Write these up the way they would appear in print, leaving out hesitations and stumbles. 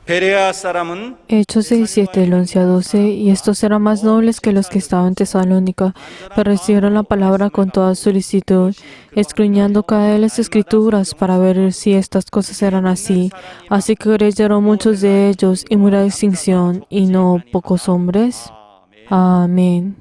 베레아 사람은 Hechos 17, del 11 a 12, y estos eran más nobles que los que estaban en Tesalónica, pero recibieron la palabra con toda solicitud, escudriñando cada de las escrituras para ver si estas cosas eran así. Así que creyeron muchos de ellos y mucha distinción, y no pocos hombres. Amén.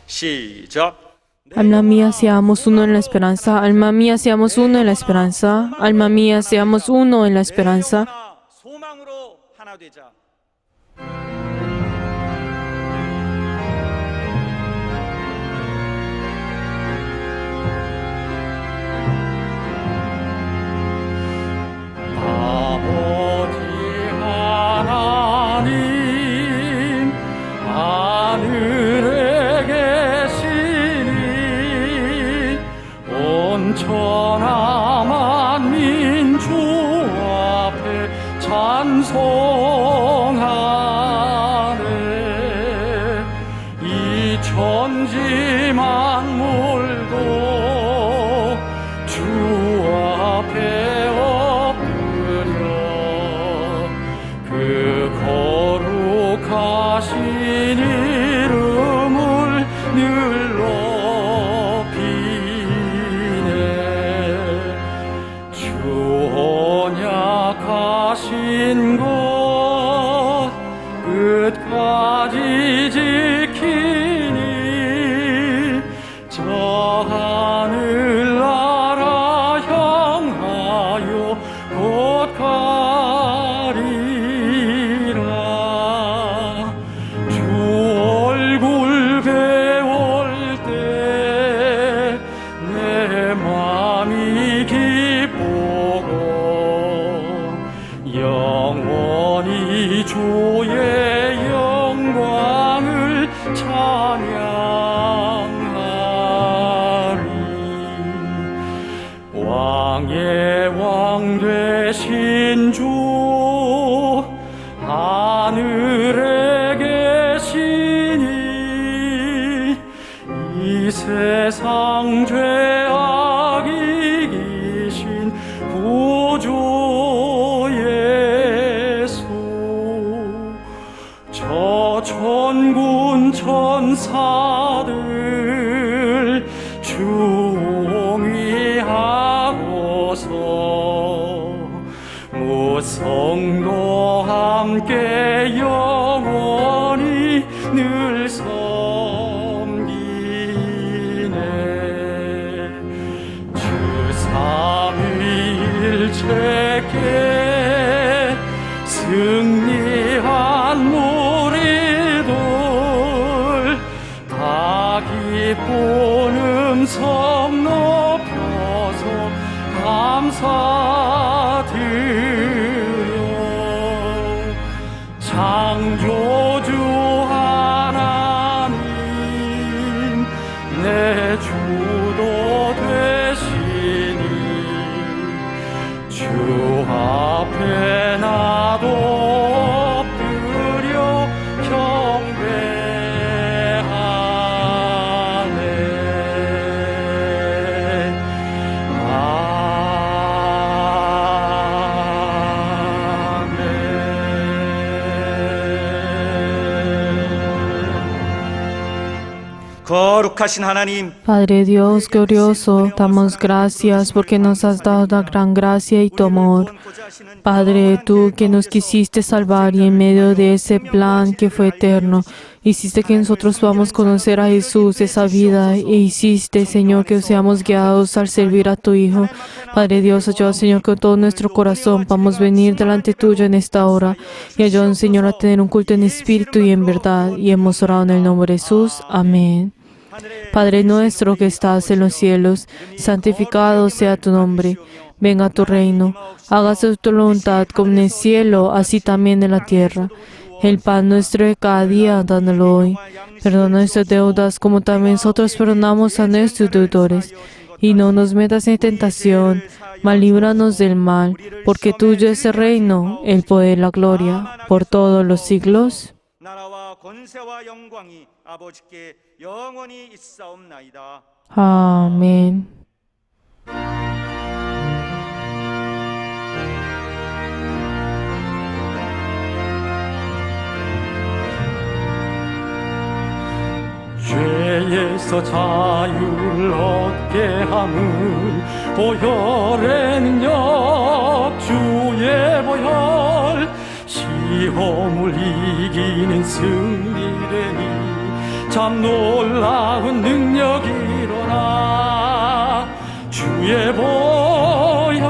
시작. Alma mía, seamos uno en la esperanza. Alma mía, seamos uno en la esperanza. Alma mía, seamos uno en la esperanza. 영혼아, 소망으로 하나 되자. 아버지 하나님, 하늘에 계시니 온천하 만민 주 앞에 찬송하네. 이 천지 만물도 주 앞에 엎드려 그 거룩하신 이름을 늘 높이네. 주 언약하신 것 끝까지 지키니 저 하늘나라 향하여 곧 가리라. 주 얼굴 배울 때 내 맘이 기쁘고 영원히 주의 영광을 찬양하리. 왕의 왕 되신 주 하늘에 계시니 이 세상 죄악 이기신 구주 예수. 저 천군 천사들 중위하고서 무성도 함께 영원히 늘 섬기네. 주 삼위일체께 승리한 무리들 다 기쁜 음성 높여서 감사드려. 창조주 하나님 내 주도 되시니 주 앞에 나도 엎드려 경배하네. 거룩하신 하나님, Padre Dios glorioso, damos gracias porque nos has dado la gran gracia y tu amor. Padre, tú que nos quisiste salvar y en medio de ese plan que fue eterno, hiciste que nosotros podamos conocer a Jesús, esa vida, e hiciste, Señor, que seamos guiados al servir a tu Hijo. Padre Dios, ayuda, Señor, con todo nuestro corazón vamos a venir delante tuyo en esta hora y ayuda, Señor, a tener un culto en espíritu y en verdad. Y hemos orado en el nombre de Jesús. Amén. Padre nuestro que estás en los cielos, santificado sea tu nombre. Venga tu reino. Hágase tu voluntad como en el cielo, así también en la tierra. El pan nuestro de cada día, dándolo hoy. Perdona nuestras deudas, como también nosotros perdonamos a nuestros deudores. Y no nos metas en tentación, mas líbranos del mal, porque tuyo es el reino, el poder, la gloria, por todos los siglos. 나라와 권세와 영광이 아버지께 영원히 있사옵나이다. Amén. 죄에서 자유를 얻게 함은 보혈의 능력 주의 보혈 시험을 이기는 승리되니 참 놀라운 능력이로다 주의 보혈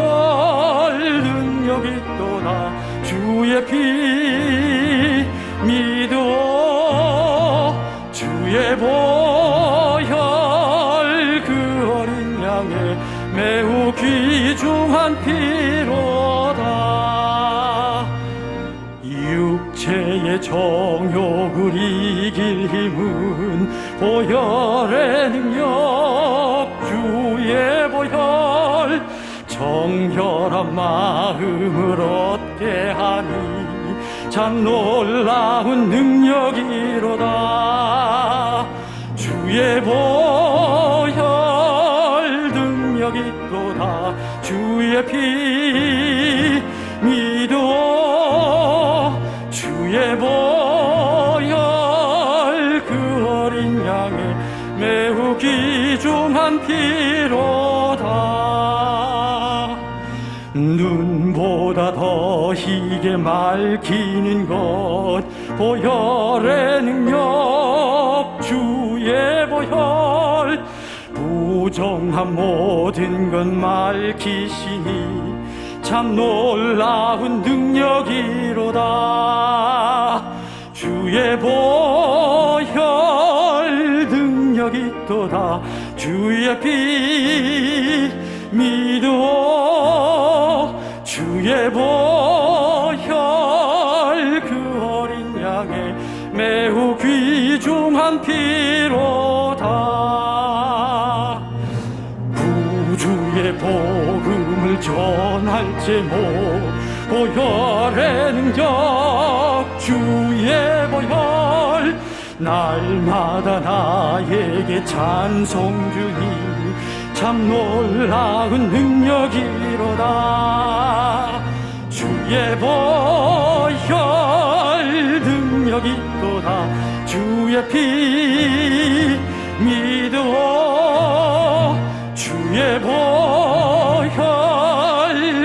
능력이 또다 주의 피 믿어 주의 보혈 그 어린 양의 매우 귀중한 피로다 육체의 정욕을 이길 힘은 보혈의 능력 주의 보혈 정결한 마음을 얻게 하니 참 놀라운 능력이로다 주의 보혈 능력이 또다 주의 피 믿어 주의 보혈 그 어린 양의 매우 귀중한 피로다 눈보다 더 희게 맑히는 것 보혈의 능력 주의 보혈 부정한 모든 것 맑히시니 참 놀라운 능력이로다 주의 보혈 능력이 또다 주의 피 믿어 주의 보혈 그 어린 양의 매우 귀중한 피로다 구주의 복음을 전할 제목 보혈의 능력 주의 보혈 날마다 나에게 찬송 주니 참 놀라운 능력이로다 주의 보혈 능력이 또다 주의 피 믿어 주의 보혈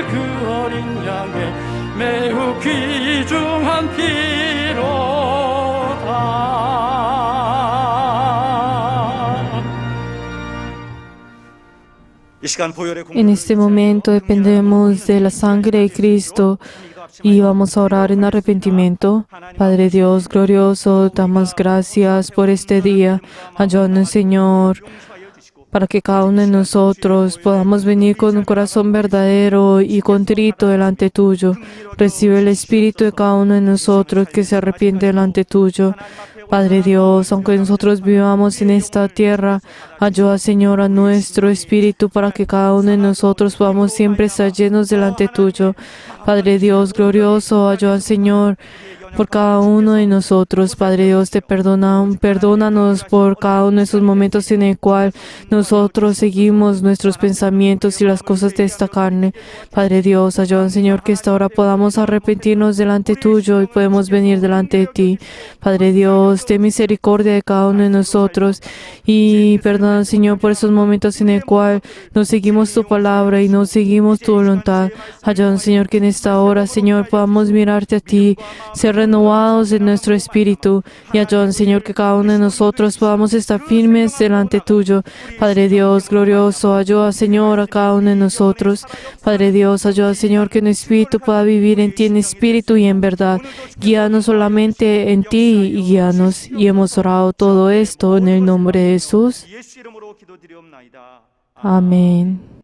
그 어린 양의 매우 귀중한 피로다 En este momento dependemos de la sangre de Cristo y vamos a orar en arrepentimiento. Padre Dios glorioso, damos gracias por este día. Ayúdanos, Señor, para que cada uno de nosotros podamos venir con un corazón verdadero y contrito delante tuyo. Recibe el espíritu de cada uno de nosotros que se arrepiente delante tuyo. Padre Dios, aunque nosotros vivamos en esta tierra, ayuda, Señor, a nuestro espíritu para que cada uno de nosotros podamos siempre estar llenos delante tuyo. Padre Dios glorioso, ayuda, Señor, por cada uno de nosotros. Padre Dios, perdónanos por cada uno de esos momentos en el cual nosotros seguimos nuestros pensamientos y las cosas de esta carne. Padre Dios, ayuda, Señor, que esta hora podamos arrepentirnos delante tuyo y podemos venir delante de ti. Padre Dios, ten misericordia de cada uno de nosotros y perdona, Señor, por esos momentos en el cual no seguimos tu palabra y no seguimos tu voluntad. Ayuda, Señor, que en esta hora, Señor, podamos mirarte a ti, ser renovados en nuestro espíritu y ayuda, Señor, que cada uno de nosotros podamos estar firmes delante tuyo. Padre Dios glorioso, ayuda, Señor, a cada uno de nosotros. Padre Dios, ayuda, Señor, que nuestro espíritu pueda vivir en ti en espíritu y en verdad. Guíanos solamente en ti y guíanos. Y hemos orado todo esto en el nombre de Jesús. Amén.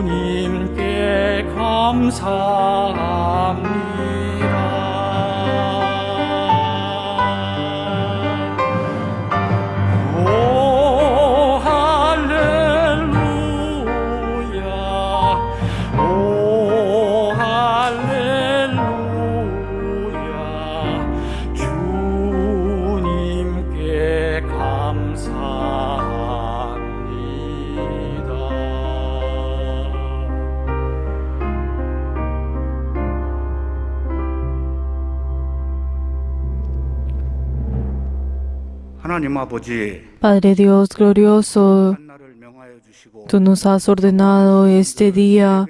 주님께 감사합니다. 오 할렐루야 오 할렐루야 주님께 감사합니다. 하나님 아버지, Padre Dios glorioso, 한날을 명하여 주시고 tú nos has ordenado este día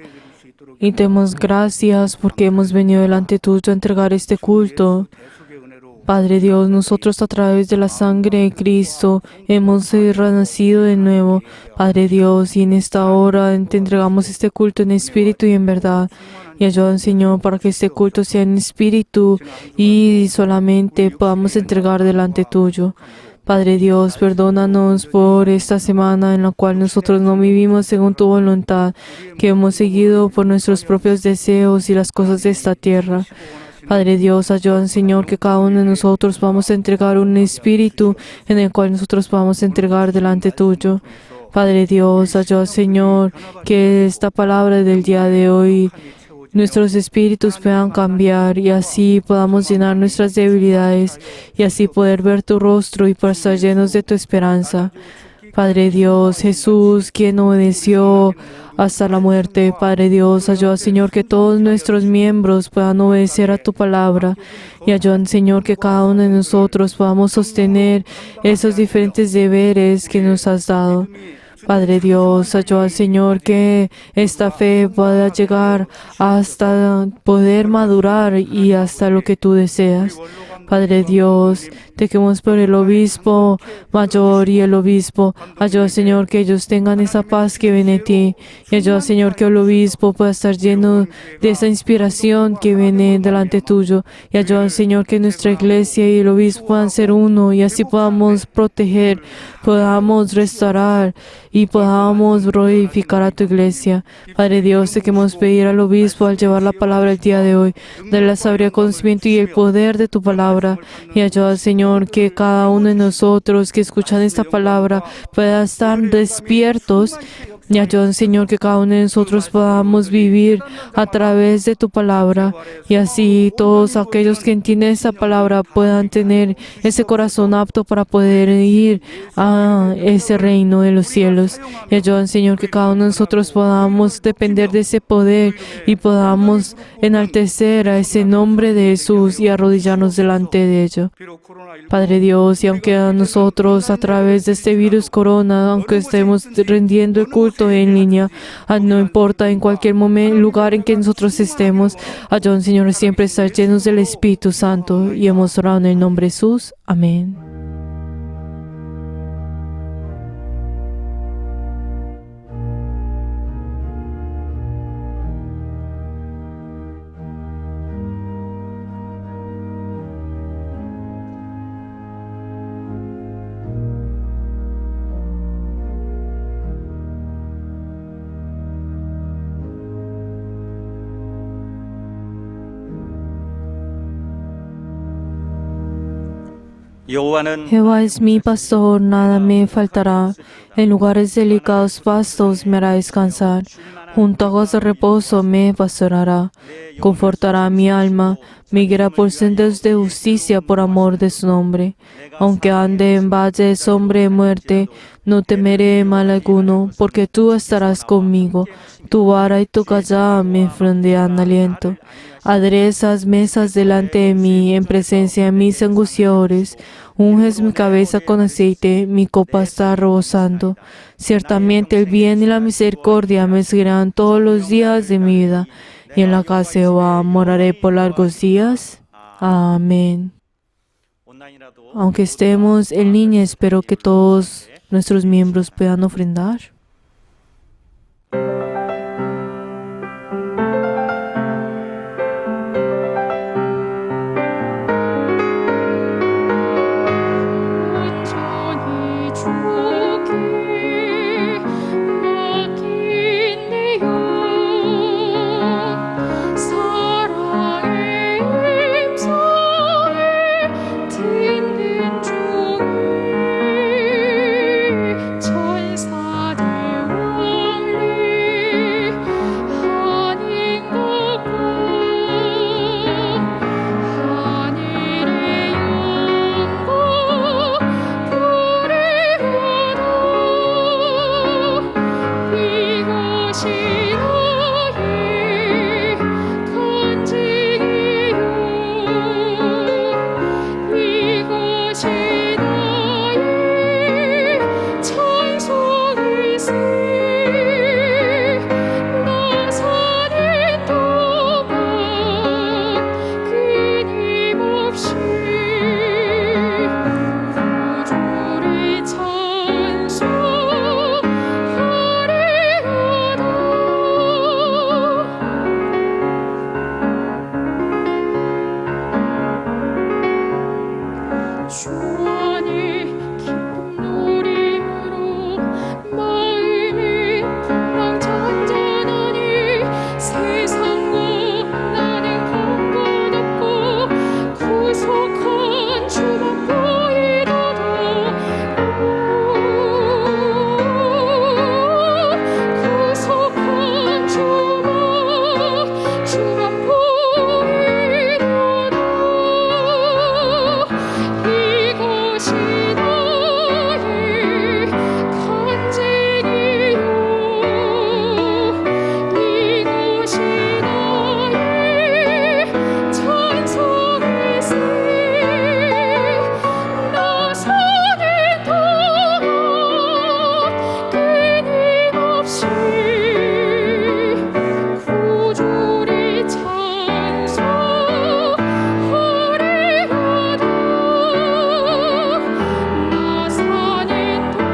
y te damos gracias porque hemos venido delante tuyo a entregar este culto. 대속의 은혜로 Padre Dios, nosotros a través de la sangre de Cristo hemos renacido de nuevo. Padre Dios, y en esta hora te entregamos este culto en espíritu y en verdad. Y ayúdanos, Señor, para que este culto sea en espíritu y solamente podamos entregar delante tuyo. Padre Dios, perdónanos por esta semana en la cual nosotros no vivimos según tu voluntad, que hemos seguido por nuestros propios deseos y las cosas de esta tierra. Padre Dios, ayúdanos, Señor, que cada uno de nosotros vamos a entregar un espíritu en el cual nosotros vamos a entregar delante tuyo. Padre Dios, ayúdanos, Señor, que esta palabra del día de hoy nuestros espíritus puedan cambiar y así podamos llenar nuestras debilidades y así poder ver tu rostro y poder estar llenos de tu esperanza. Padre Dios, Jesús, quien obedeció hasta la muerte. Padre Dios, ayuda, Señor, que todos nuestros miembros puedan obedecer a tu palabra y ayuda, Señor, que cada uno de nosotros podamos sostener esos diferentes deberes que nos has dado. Padre Dios, ayuda, Señor, que esta fe pueda llegar hasta poder madurar y hasta lo que tú deseas. Padre Dios, te queremos por el obispo mayor y el obispo. Ayuda, Señor, que ellos tengan esa paz que viene de ti. Y ayuda, Señor, que el obispo pueda estar lleno de esa inspiración que viene delante tuyo. Y ayuda, Señor, que nuestra iglesia y el obispo puedan ser uno y así podamos proteger, podamos restaurar y podamos glorificar a tu iglesia. Padre Dios, te queremos pedir al obispo al llevar la palabra el día de hoy, de la sabiduría, conocimiento y el poder de tu palabra. Y ayuda, Señor, que cada uno de nosotros que escuchan esta palabra pueda estar despiertos. Y ayuda, Señor, que cada uno de nosotros podamos vivir a través de tu palabra. Y así todos aquellos que entienden esta palabra puedan tener ese corazón apto para poder ir a ese reino de los cielos. Y ayuda, Señor, que cada uno de nosotros podamos depender de ese poder y podamos enaltecer a ese nombre de Jesús y arrodillarnos delante de ello. Padre Dios, y aunque a nosotros a través de este virus corona, aunque estemos rendiendo el culto en línea, no importa en cualquier momento, lugar en que nosotros estemos, ayúdanos, Señor, siempre estar llenos del Espíritu Santo. Y hemos orado en el nombre de Jesús. Amén. 여호와는 Jehová es mi pastor, nada me faltará. En lugares delicados pastos me hará descansar. Junto a aguas de reposo me pastorará. Confortará mi alma, me guiará por sendas de justicia por amor de su nombre. Aunque ande en valle de sombra de muerte, no temeré mal alguno, porque tú estarás conmigo. Tu vara y tu callado me infundirán aliento. Aderezas mesas delante de mí, en presencia de mis angustiadores. Unges mi cabeza con aceite, mi copa está rebosando. Ciertamente el bien y la misericordia me seguirán todos los días de mi vida, y en la casa de Jehová moraré por largos días. Amén. Aunque estemos en línea, espero que todos nuestros miembros puedan ofrendar. 주 안에 기쁨 누림으로 마음이 풍랑 잔잔하니 세상과 나는 강건했고 구속한 주만 보이도다 구속한 주만 보이도다 이것이 나의 간증이요 이것이 나의 찬송일세 나 사는 동안 끊임없이 구주를 찬송하리로다 나 사는 동안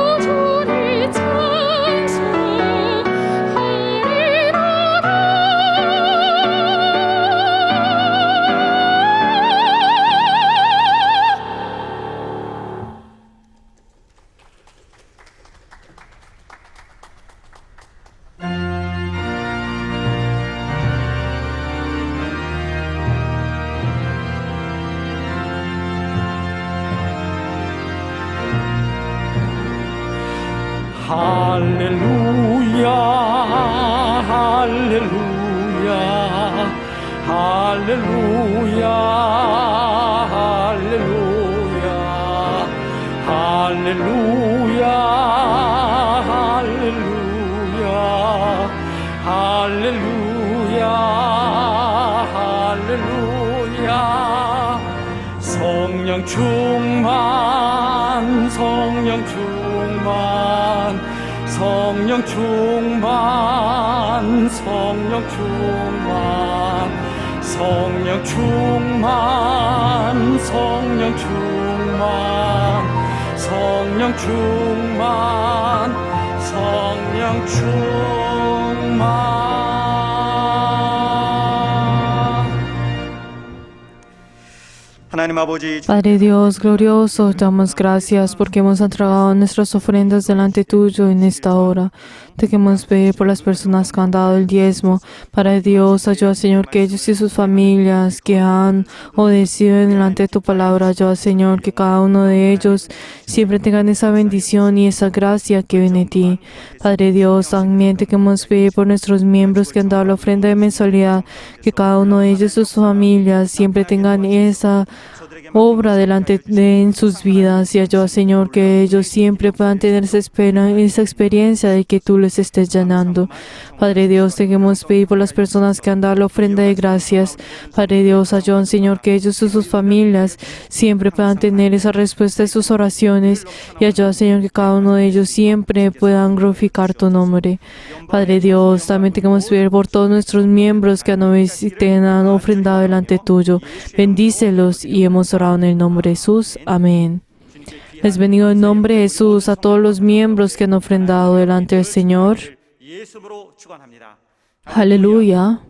구주를 할렐루야 할렐루야 할렐루야 할렐루야 할렐루야 할렐루야 할렐루야 할렐루야 성령 충만 성령 충만 성령 충만 성령 충만 성령 충만 성령 충만 성령 충만 성령 충만 하나님 아버지 Padre Dios glorioso, damos gracias porque hemos entregado nuestras ofrendas delante tuyo en esta hora. Te queremos pedir por las personas que han dado el diezmo. Para Dios, ayuda Señor que ellos y sus familias que han obedecido delante de tu palabra, ayuda Señor que cada uno de ellos siempre tengan esa bendición y esa gracia que viene de ti. Padre Dios, también te queremos pedir por nuestros miembros que han dado la ofrenda de mensualidad, que cada uno de ellos y sus familias siempre tengan esa obra delante en sus vidas y ayuda Señor que ellos siempre puedan tener esa experiencia de que tú les estés llenando. Padre Dios, te queremos pedir por las personas que han dado la ofrenda de gracias. Padre Dios, ayuda Señor que ellos y sus familias siempre puedan tener esa respuesta de sus oraciones y ayuda Señor que cada uno de ellos siempre puedan glorificar tu nombre. Padre Dios, también te queremos pedir por todos nuestros miembros que han ofrendado delante tuyo. Bendícelos y hemos orado en el nombre de Jesús. Amén. Les bendigo en nombre de Jesús a todos los miembros que han ofrendado delante del Señor. 예수로 축원합니다. Aleluya.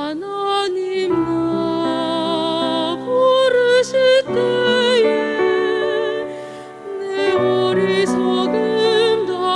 하나님 나 부르실 때에 내 어리석음 다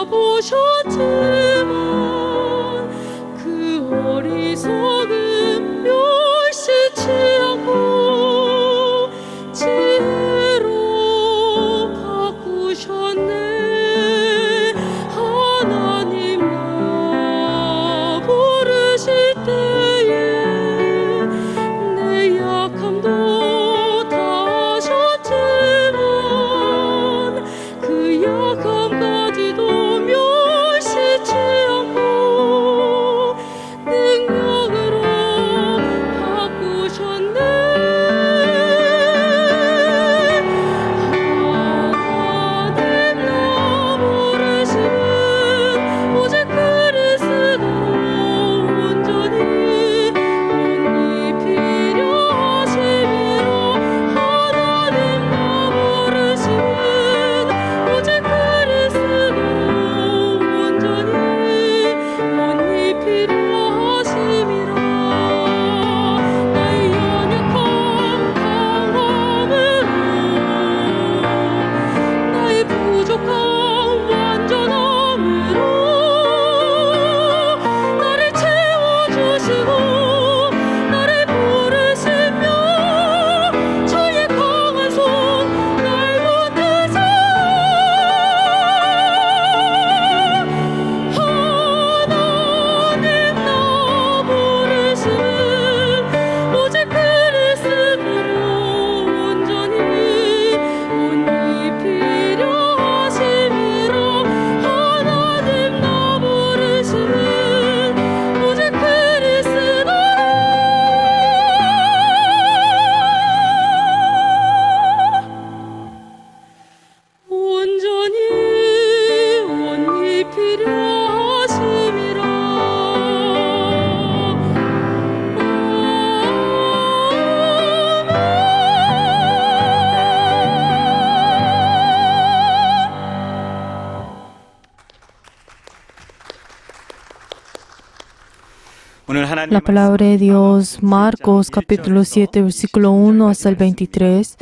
La palabra de Dios, Marcos capítulo 7, versículo 1 hasta el 23.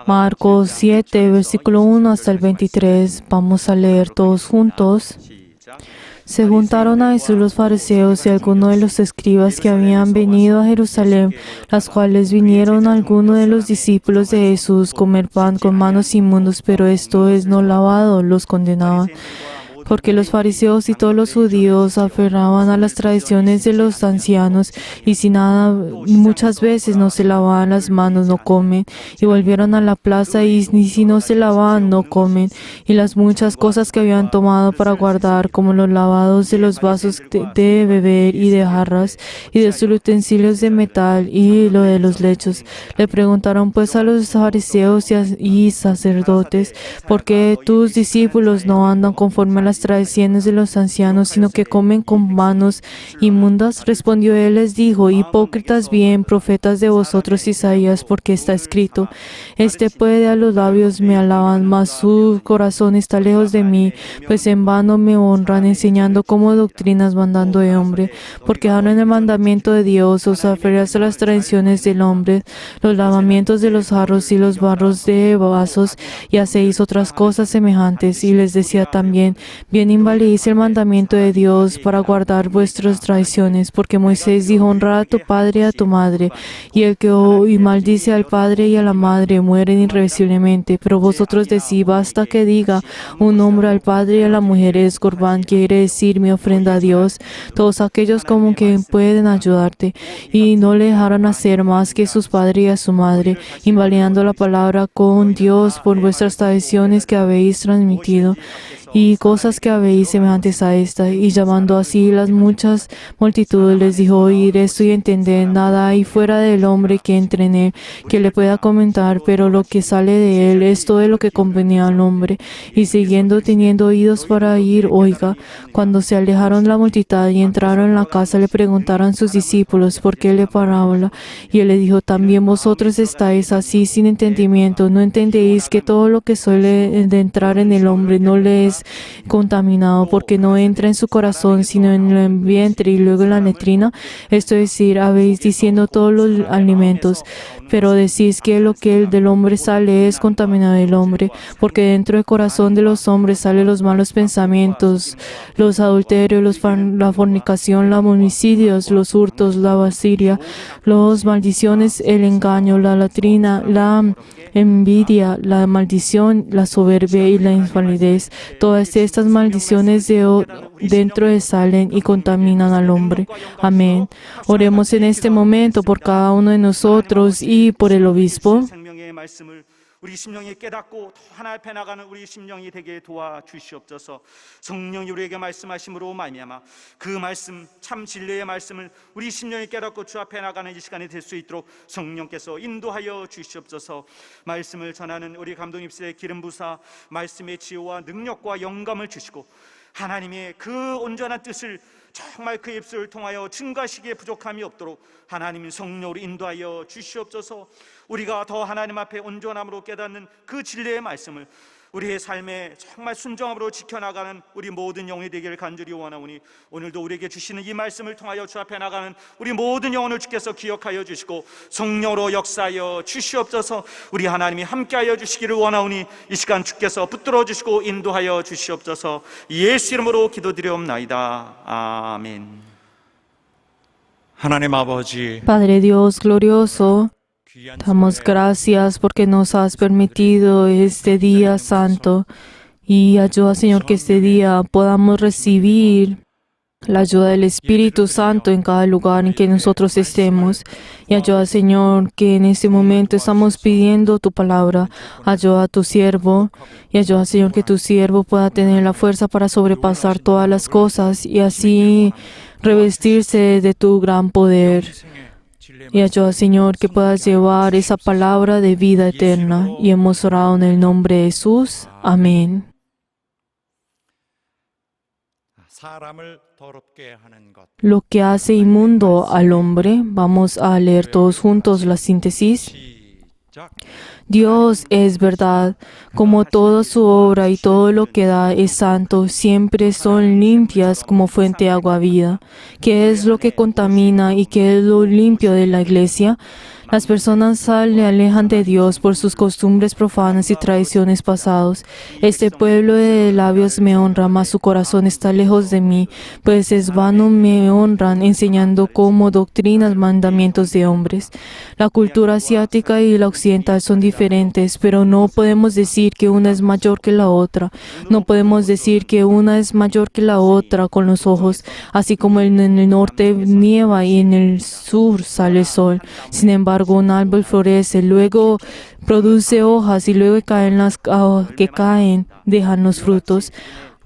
Marcos 7, versículo 1 hasta el 23. Vamos a leer todos juntos. Se juntaron a Jesús los fariseos y algunos de los escribas que habían venido a Jerusalén, las cuales vinieron a algunos de los discípulos de Jesús comer pan con manos inmundos, pero esto es no lavado, los condenaban. Porque los fariseos y todos los judíos aferraban a las tradiciones de los ancianos y si nada, muchas veces no se lavaban las manos, no comen. Y volvieron a la plaza y ni si no se lavaban, no comen. Y las muchas cosas que habían tomado para guardar, como los lavados de los vasos de beber y de jarras y de sus utensilios de metal y lo de los lechos. Le preguntaron pues a los fariseos y sacerdotes, ¿por qué tus discípulos no andan conforme a las tradiciones de los ancianos, sino que comen con manos inmundas? Respondió él, les dijo, hipócritas, bien, profetas de vosotros Isaías, porque está escrito, este puede a los labios me alaban, mas su corazón está lejos de mí, pues en vano me honran, enseñando como doctrinas mandando de hombre, porque ahora en el mandamiento de Dios os aferráis a las tradiciones del hombre, los lavamientos de los jarros y los barros de vasos, y hacéis otras cosas semejantes. Y les decía también, bien invalidéis el mandamiento de Dios para guardar vuestras tradiciones, porque Moisés dijo, honra a tu padre y a tu madre, y el que hoy maldice al padre y a la madre mueren irreversiblemente. Pero vosotros decís, basta que diga un hombre al padre y a la mujer es corbán, quiere decir mi ofrenda a Dios. Todos aquellos como que pueden ayudarte, y no le dejaron hacer más que sus padres y a su madre, invalidando la palabra con Dios por vuestras tradiciones que habéis transmitido, y cosas que habéis semejantes a esta. Y llamando así las muchas multitudes, les dijo, oír esto y entender, nada hay fuera del hombre que entre en él, que le pueda comentar, pero lo que sale de él es todo lo que convenía al hombre. Y siguiendo teniendo oídos para oír, oiga. Cuando se alejaron la multitud y entraron en la casa, le preguntaron a sus discípulos por qué le parábola. Y él le dijo, también vosotros estáis así sin entendimiento, no entendéis que todo lo que suele de entrar en el hombre no le es contaminado, porque no entra en su corazón, sino en el vientre y luego en la letrina. Esto es decir, habéis diciendo todos los alimentos, pero decís que lo que del hombre sale es contaminado del hombre, porque dentro del corazón de los hombres salen los malos pensamientos, los adulterios, la fornicación, los homicidios, los hurtos, la avaricia, las maldiciones, el engaño, la latrina, la envidia, la maldición, la soberbia y la infalidez. Todas estas maldiciones dentro de salen y contaminan al hombre. Amén. Oremos en este momento por cada uno de nosotros y por el obispo. 생명의 말씀을 우리 심령이 깨닫고 더 하나 앞에 나가는 우리 심령이 되게 도와주시옵소서. 성령이 우리에게 말씀하심으로 말미암아 그 말씀 참 진리의 말씀을 우리 심령이 깨닫고 주 앞에 나가는 이 시간이 될 수 있도록 성령께서 인도하여 주시옵소서. 말씀을 전하는 우리 감독님들의 기름 부사 말씀의 지혜와 능력과 영감을 주시고 하나님의 그 온전한 뜻을 정말 그 입술을 통하여 증가시기에 부족함이 없도록 하나님 성령으로 인도하여 주시옵소서. 우리가 더 하나님 앞에 온전함으로 깨닫는 그 진리의 말씀을 우리의 삶에 정말 순종함으로 지켜나가는 우리 모든 영혼이 되기를 간절히 원하오니 오늘도 우리에게 주시는 이 말씀을 통하여 주 앞에 나가는 우리 모든 영혼을 주께서 기억하여 주시고 성령으로 역사하여 주시옵소서. 우리 하나님이 함께하여 주시기를 원하오니 이 시간 주께서 붙들어 주시고 인도하여 주시옵소서. 예수 이름으로 기도드리옵나이다. 아멘. 하나님 아버지, Padre Dios glorioso, damos gracias porque nos has permitido este día santo y ayuda, Señor, que este día podamos recibir la ayuda del Espíritu Santo en cada lugar en que nosotros estemos. Y ayuda, Señor, que en este momento estamos pidiendo tu palabra. Ayuda a tu siervo y ayuda, Señor, que tu siervo pueda tener la fuerza para sobrepasar todas las cosas y así revestirse de tu gran poder. Y ayuda, Señor, que puedas llevar esa palabra de vida eterna. Y hemos orado en el nombre de Jesús. Amén. Lo que hace inmundo al hombre. Vamos a leer todos juntos la síntesis. Dios es verdad, como toda su obra y todo lo que da es santo, siempre son limpias como fuente de agua vida. ¿Qué es lo que contamina y qué es lo limpio de la iglesia? Las personas se alejan de Dios por sus costumbres profanas y tradiciones pasadas. Este pueblo de labios me honra, mas su corazón está lejos de mí, pues es vano me honran, enseñando como doctrinas mandamientos de hombres. La cultura asiática y la occidental son diferentes, pero no podemos decir que una es mayor que la otra. No podemos decir que una es mayor que la otra con los ojos, así como en el norte nieva y en el sur sale el sol. Sin embargo, un árbol florece, luego produce hojas y luego caen las que caen, dejan los frutos.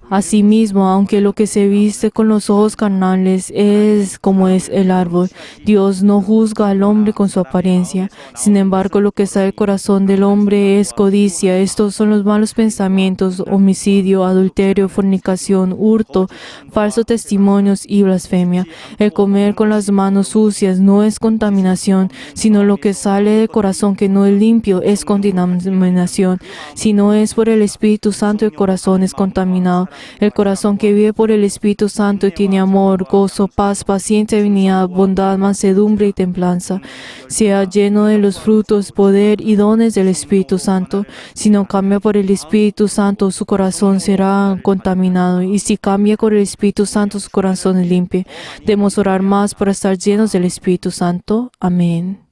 Asimismo, aunque lo que se viste con los ojos carnales es como es el árbol, Dios no juzga al hombre con su apariencia. Sin embargo, lo que está en el corazón del hombre es codicia. Estos son los malos pensamientos, homicidio, adulterio, fornicación, hurto, falsos testimonios y blasfemia. El comer con las manos sucias no es contaminación, sino lo que sale del corazón que no es limpio es contaminación. Si no es por el Espíritu Santo, el corazón es contaminado. El corazón que vive por el Espíritu Santo tiene amor, gozo, paz, paciencia, benignidad, bondad, mansedumbre y templanza. Sea lleno de los frutos, poder y dones del Espíritu Santo. Si no cambia por el Espíritu Santo, su corazón será contaminado. Y si cambia por el Espíritu Santo, su corazón es limpio. Debemos orar más para estar llenos del Espíritu Santo. Amén.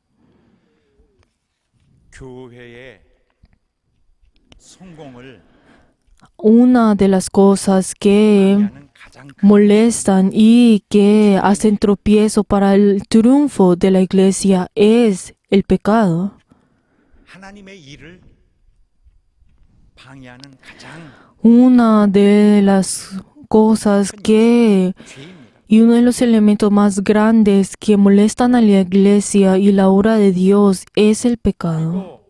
교회의 성공을 Una de las cosas que 하는 가장 큰 molestan y que hacen tropiezo para el triunfo de la iglesia es el pecado. 하나님의 일을 방해하는 가장 Una de las cosas que 죄입니다. y uno de los elementos más grandes que molestan a la iglesia y la obra de Dios es el pecado. 그리고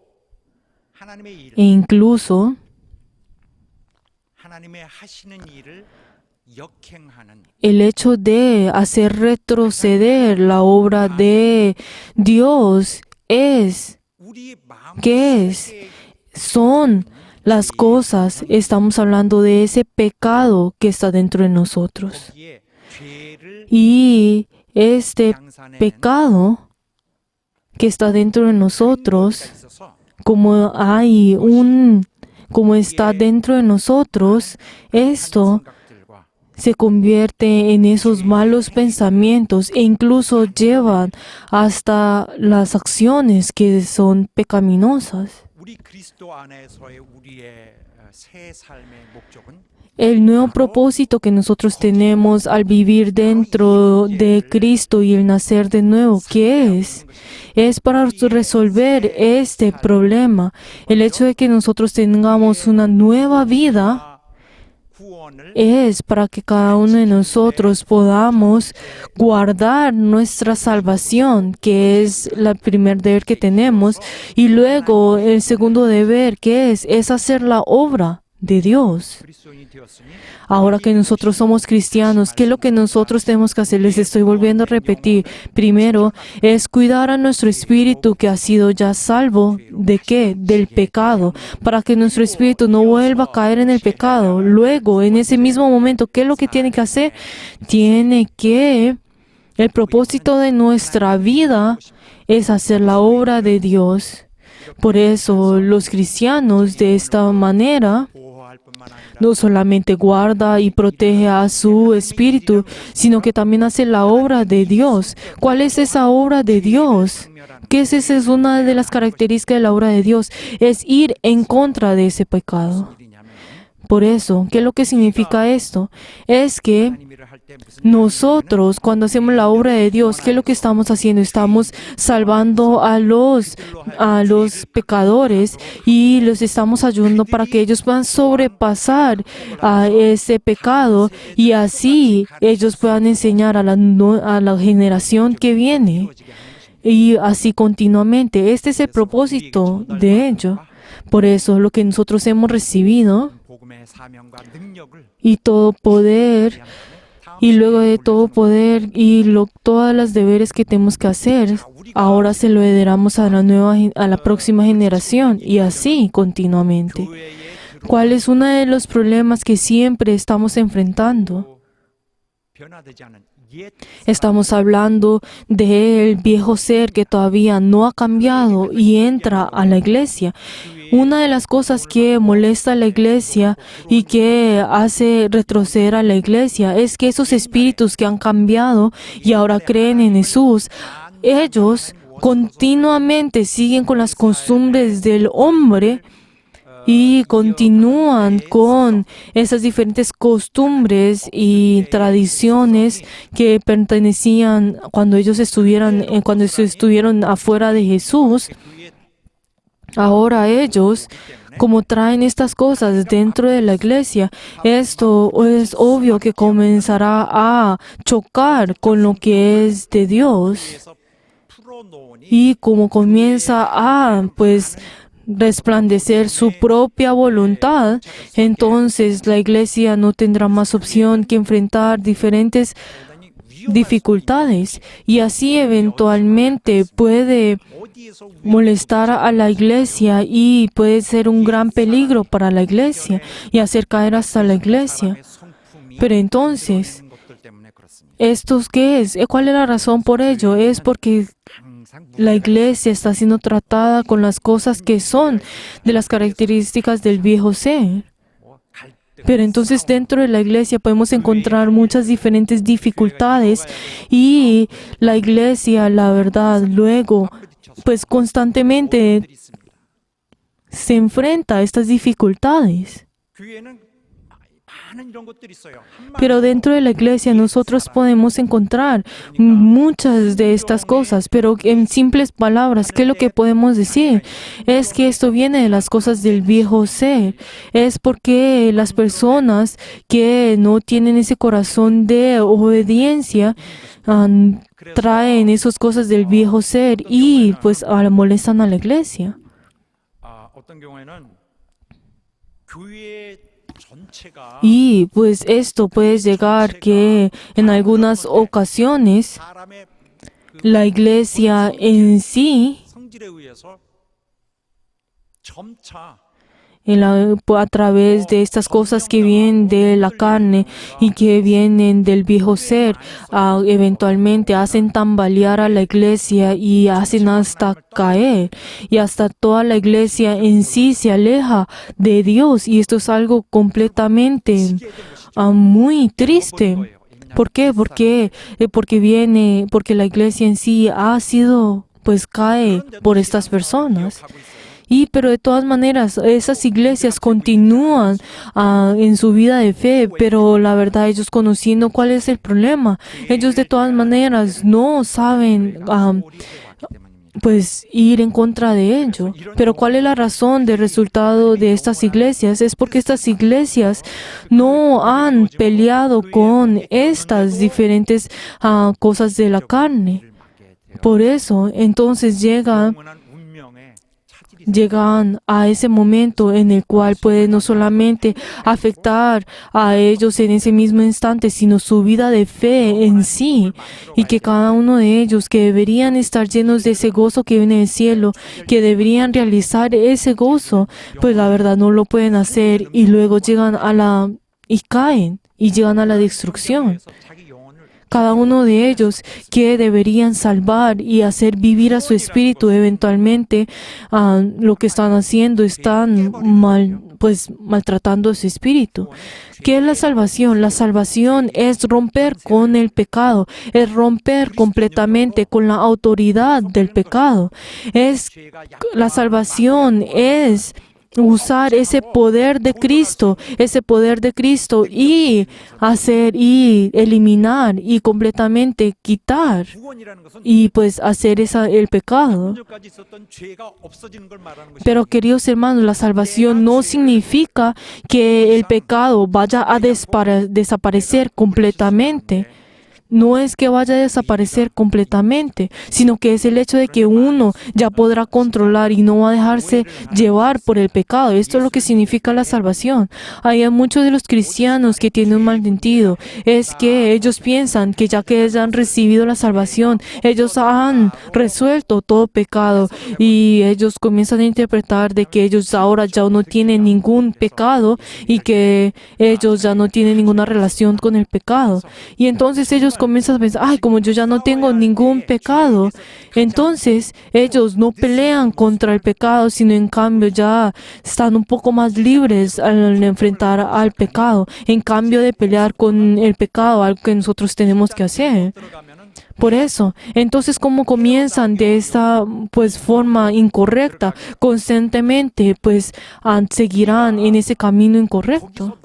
하나님의 일을 E incluso 하나님의 하시는 일을 역행하는 el hecho de hacer retroceder la obra de Dios es 우리 마음 ¿qué es? Son las cosas, estamos hablando de ese pecado que está dentro de nosotros. 거기에 죄를 Y este 양산해내는 pecado que está dentro de nosotros, 있어서 como está dentro de nosotros, esto 생각들과 se convierte en esos malos pensamientos e incluso llevan hasta las acciones que son pecaminosas. 우리 그리스도 안에서의 우리의 새 삶의 목적은 El nuevo propósito que nosotros tenemos al vivir dentro de Cristo y el nacer de nuevo, ¿qué es? Es para resolver este problema. El hecho de que nosotros tengamos una nueva vida 구원을 es para que cada uno de nosotros podamos guardar nuestra salvación, que es el primer deber que tenemos, y luego el segundo deber, que es hacer la obra de Dios. 그리스도인이 되었으니 Ahora que nosotros somos cristianos, ¿qué es lo que nosotros tenemos que hacer? Les estoy volviendo a repetir. Primero, es cuidar a nuestro espíritu que ha sido ya salvo. ¿De qué? Del pecado. Para que nuestro espíritu no vuelva a caer en el pecado. Luego, en ese mismo momento, ¿qué es lo que tiene que hacer? El propósito de nuestra vida es hacer la obra de Dios. Por eso, los cristianos de esta manera 보호할 뿐만 아니라 no solamente guarda y protege a su espíritu, sino que también hace la obra de Dios. ¿Cuál es esa obra de Dios? ¿Qué es esa? Es una de las características de la obra de Dios, es ir en contra de ese pecado. 일이냐면 Por eso, ¿qué es lo que significa esto? Es que 하나님 일을 할 때 무슨 nosotros, cuando hacemos la obra de Dios, ¿qué es lo que estamos haciendo? Estamos salvando a los pecadores y los estamos ayudando para que ellos puedan sobrepasar a ese pecado y así ellos puedan enseñar a la generación que viene. Y así continuamente. Este es el propósito de ello. Por eso, lo que nosotros hemos recibido 복음의 사명과 능력을 y todo poder y luego de todo poder y todas las deberes que tenemos que hacer, ahora se lo heredamos a a la próxima generación y así continuamente. ¿Cuál es uno de los problemas que siempre estamos enfrentando? 변화되지 않은 옛 Estamos hablando del viejo ser que todavía no ha cambiado y entra a la iglesia. Una de las cosas que molesta a la iglesia y que hace retroceder a la iglesia es que esos espíritus que han cambiado y ahora creen en Jesús, ellos continuamente siguen con las costumbres del hombre y continúan con esas diferentes costumbres y tradiciones que pertenecían cuando ellos estuvieron afuera de Jesús. Ahora ellos, como traen estas cosas dentro de la iglesia, esto es obvio que comenzará a chocar con lo que es de Dios 에서 풀어놓으니 y como comienza a, pues, resplandecer su propia voluntad, entonces la iglesia no tendrá más opción que enfrentar diferentes dificultades y así eventualmente puede 어디에서 molestar a la iglesia y puede ser un gran peligro para la iglesia y hacer caer hasta la iglesia. 성품이 Pero entonces, 있는 것들 때문에 그렇습니다. ¿estos qué es? ¿Cuál es la razón por ello? Es porque 항상 la iglesia está siendo tratada con las cosas que son de las características del viejo ser. 뭐 갈등, Pero entonces dentro de la iglesia podemos encontrar muchas diferentes dificultades y la iglesia, la verdad, luego, pues constantemente 들이 있습니다. se enfrenta a estas dificultades. 교회는 많은 이런 것들이 있어요. Pero dentro de la iglesia nosotros podemos encontrar muchas de estas cosas, pero en simples palabras, ¿qué es lo que podemos decir? Es que esto viene de las cosas del viejo ser. Es porque las personas que no tienen ese corazón de obediencia traen esas cosas del viejo ser y pues molestan a la iglesia. 어떤 경우에는 교회 전체가 Y pues esto puede llegar que en algunas ocasiones 사람의 그 la iglesia en sí, 성질에 의해서 점차 a través de estas cosas que vienen de la carne y que vienen del viejo ser, eventualmente hacen tambalear a la iglesia y hacen hasta caer. Y hasta toda la iglesia en sí se aleja de Dios. Y esto es algo completamente muy triste. ¿Por qué? Porque la iglesia en sí ha sido, pues cae por estas personas. Pero de todas maneras, esas iglesias continúan en su vida de fe, pero la verdad ellos conociendo cuál es el problema, ellos de todas maneras no saben pues ir en contra de ello. Pero ¿cuál es la razón del resultado de estas iglesias? Es porque estas iglesias no han peleado con estas diferentes cosas de la carne. Por eso, entonces llegan a ese momento en el cual puede no solamente afectar a ellos en ese mismo instante, sino su vida de fe en sí, y que cada uno de ellos que deberían estar llenos de ese gozo que viene del cielo, que deberían realizar ese gozo, pues la verdad no lo pueden hacer y luego caen y llegan a la destrucción. Cada uno de ellos que deberían salvar y hacer vivir a su espíritu, eventualmente lo que están haciendo, están maltratando a su espíritu. ¿Qué es la salvación? La salvación es romper con el pecado, es romper completamente con la autoridad del pecado. La salvación es usar ese poder de Cristo y eliminar y completamente quitar y pues hacer el pecado. Pero queridos hermanos, la salvación no significa que el pecado vaya a desaparecer completamente. no es que vaya a desaparecer completamente, sino que es el hecho de que uno ya podrá controlar y no va a dejarse llevar por el pecado. Esto es lo que significa la salvación. Hay muchos de los cristianos que tienen un malentendido. Es que ellos piensan que ya que ellos han recibido la salvación, ellos han resuelto todo pecado y ellos comienzan a interpretar de que ellos ahora ya no tienen ningún pecado y que ellos ya no tienen ninguna relación con el pecado. Y entonces ellos comienzan a pensar, ay, como yo ya no tengo ningún pecado, entonces ellos no pelean contra el pecado, sino en cambio ya están un poco más libres al enfrentar al pecado, en cambio de pelear con el pecado, algo que nosotros tenemos que hacer. Por eso, entonces, ¿cómo comienzan de esta forma incorrecta? Constantemente, seguirán en ese camino incorrecto.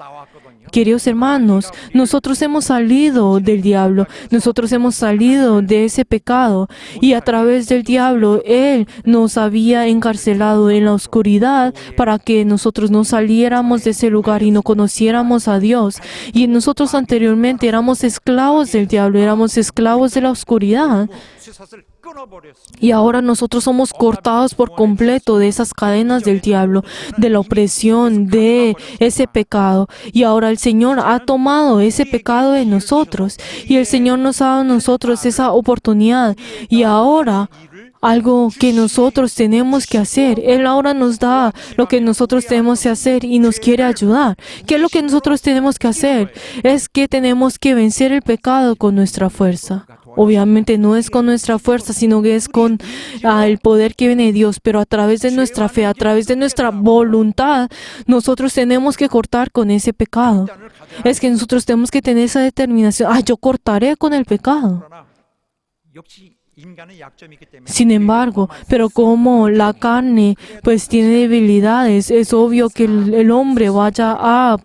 Queridos hermanos, nosotros hemos salido del diablo, nosotros hemos salido de ese pecado y a través del diablo Él nos había encarcelado en la oscuridad para que nosotros no saliéramos de ese lugar y no conociéramos a Dios. Y nosotros anteriormente éramos esclavos del diablo, éramos esclavos de la oscuridad. Y ahora nosotros somos cortados por completo de esas cadenas del diablo, de la opresión, de ese pecado. Y ahora el Señor ha tomado ese pecado de nosotros. Y el Señor nos ha dado a nosotros esa oportunidad. Y ahora algo que nosotros tenemos que hacer. Él ahora nos da lo que nosotros tenemos que hacer y nos quiere ayudar. ¿Qué es lo que nosotros tenemos que hacer? Es que tenemos que vencer el pecado con nuestra fuerza. Obviamente no es con nuestra fuerza, sino que es con el poder que viene de Dios, pero a través de nuestra fe, a través de nuestra voluntad, nosotros tenemos que cortar con ese pecado. Es que nosotros tenemos que tener esa determinación. Yo cortaré con el pecado. Sin embargo, pero como la carne tiene debilidades, es obvio que el hombre vaya a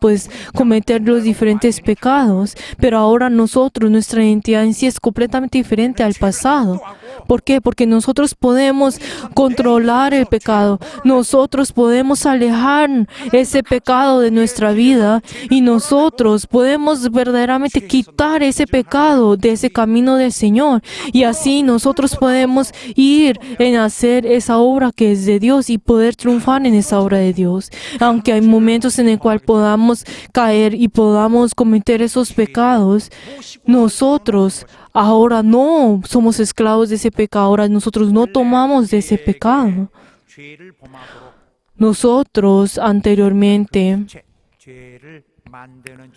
cometer los diferentes pecados, pero ahora nosotros, nuestra identidad en sí es completamente diferente al pasado. ¿Por qué? Porque nosotros podemos controlar el pecado, nosotros podemos alejar ese pecado de nuestra vida y nosotros podemos verdaderamente quitar ese pecado de ese camino del Señor y así nosotros podemos ir en hacer esa obra que es de Dios y poder triunfar en esa obra de Dios. Aunque hay momentos en el cual podamos caer y podamos cometer esos pecados, nosotros ahora no somos esclavos de ese pecado, ahora nosotros no tomamos de ese pecado. Nosotros anteriormente,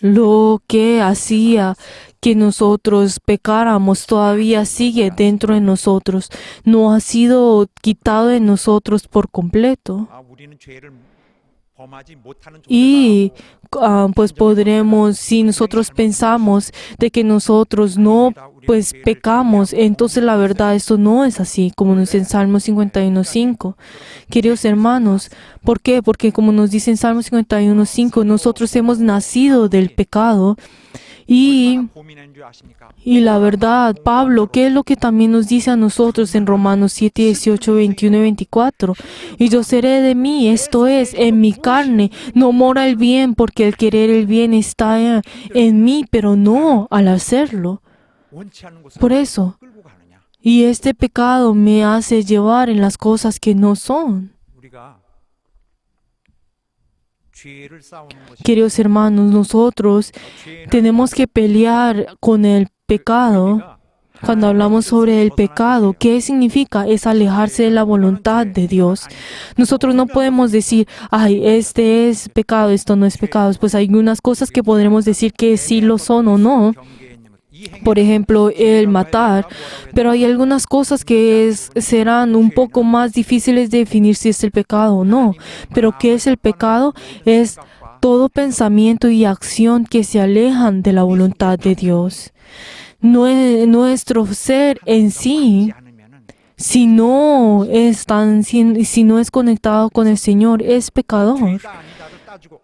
lo que hacía que nosotros pecáramos todavía sigue dentro de nosotros, no ha sido quitado de nosotros por completo. Y podremos, si nosotros pensamos de que nosotros no pecamos, entonces la verdad esto no es así, como nos dice en Salmo 51:5. Queridos hermanos, ¿por qué? Porque como nos dice en Salmo 51:5, nosotros hemos nacido del pecado. Y la verdad, Pablo, ¿qué es lo que también nos dice a nosotros en Romanos 7:18, 21 y 24? Y yo seré de mí, esto es, en mi carne, no mora el bien, porque el querer el bien está en mí, pero no al hacerlo. Por eso, y este pecado me hace llevar en las cosas que no son. Queridos hermanos, nosotros tenemos que pelear con el pecado. Cuando hablamos sobre el pecado, ¿qué significa? Es alejarse de la voluntad de Dios. Nosotros no podemos decir, este es pecado, esto no es pecado. Pues hay algunas cosas que podremos decir que sí lo son o no. Por ejemplo, el matar, pero hay algunas cosas que serán un poco más difíciles de definir si es el pecado o no. Pero ¿qué es el pecado? Es todo pensamiento y acción que se alejan de la voluntad de Dios. Nuestro ser en sí, si no es conectado con el Señor, es pecador.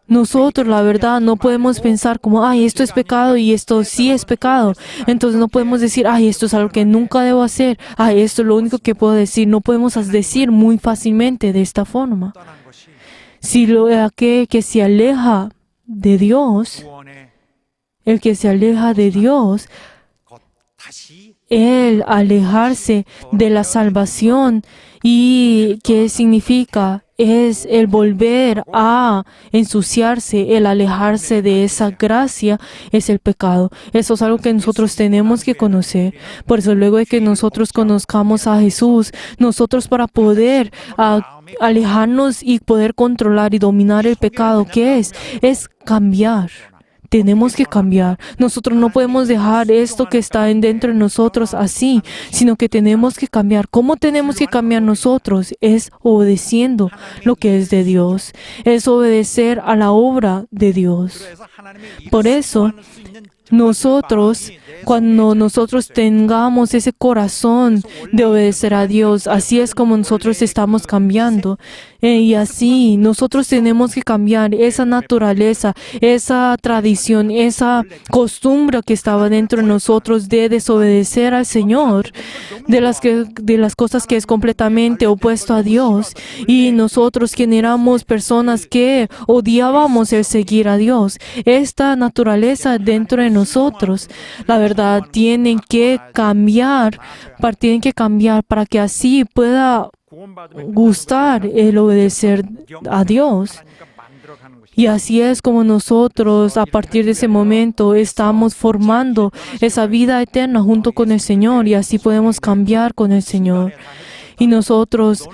Nosotros, la verdad, no podemos pensar como, esto es pecado y esto sí es pecado. Entonces no podemos decir, esto es algo que nunca debo hacer. Esto es lo único que puedo decir. No podemos decir muy fácilmente de esta forma. Si aquel que se aleja de Dios, el que se aleja de Dios, el alejarse de la salvación. ¿Y qué significa? Es el volver a ensuciarse, el alejarse de esa gracia, es el pecado. Eso es algo que nosotros tenemos que conocer. Por eso luego de que nosotros conozcamos a Jesús, nosotros para poder alejarnos y poder controlar y dominar el pecado, ¿qué es? Es cambiar. Tenemos que cambiar. Nosotros no podemos dejar esto que está dentro de nosotros así, sino que tenemos que cambiar. ¿Cómo tenemos que cambiar nosotros? Es obedeciendo lo que es de Dios. Es obedecer a la obra de Dios. Por eso, nosotros, cuando nosotros tengamos ese corazón de obedecer a Dios, así es como nosotros estamos cambiando. Y así nosotros tenemos que cambiar esa naturaleza, esa tradición, esa costumbre que estaba dentro de nosotros de desobedecer al Señor, de las cosas que es completamente opuesto a Dios. Y nosotros quienes éramos personas que odiábamos el seguir a Dios, esta naturaleza dentro de nosotros, la verdad, tienen que cambiar para que así pueda gustar el obedecer a Dios. Y así es como nosotros, a partir de ese momento, estamos formando esa vida eterna junto con el Señor y así podemos cambiar con el Señor. Y nosotros,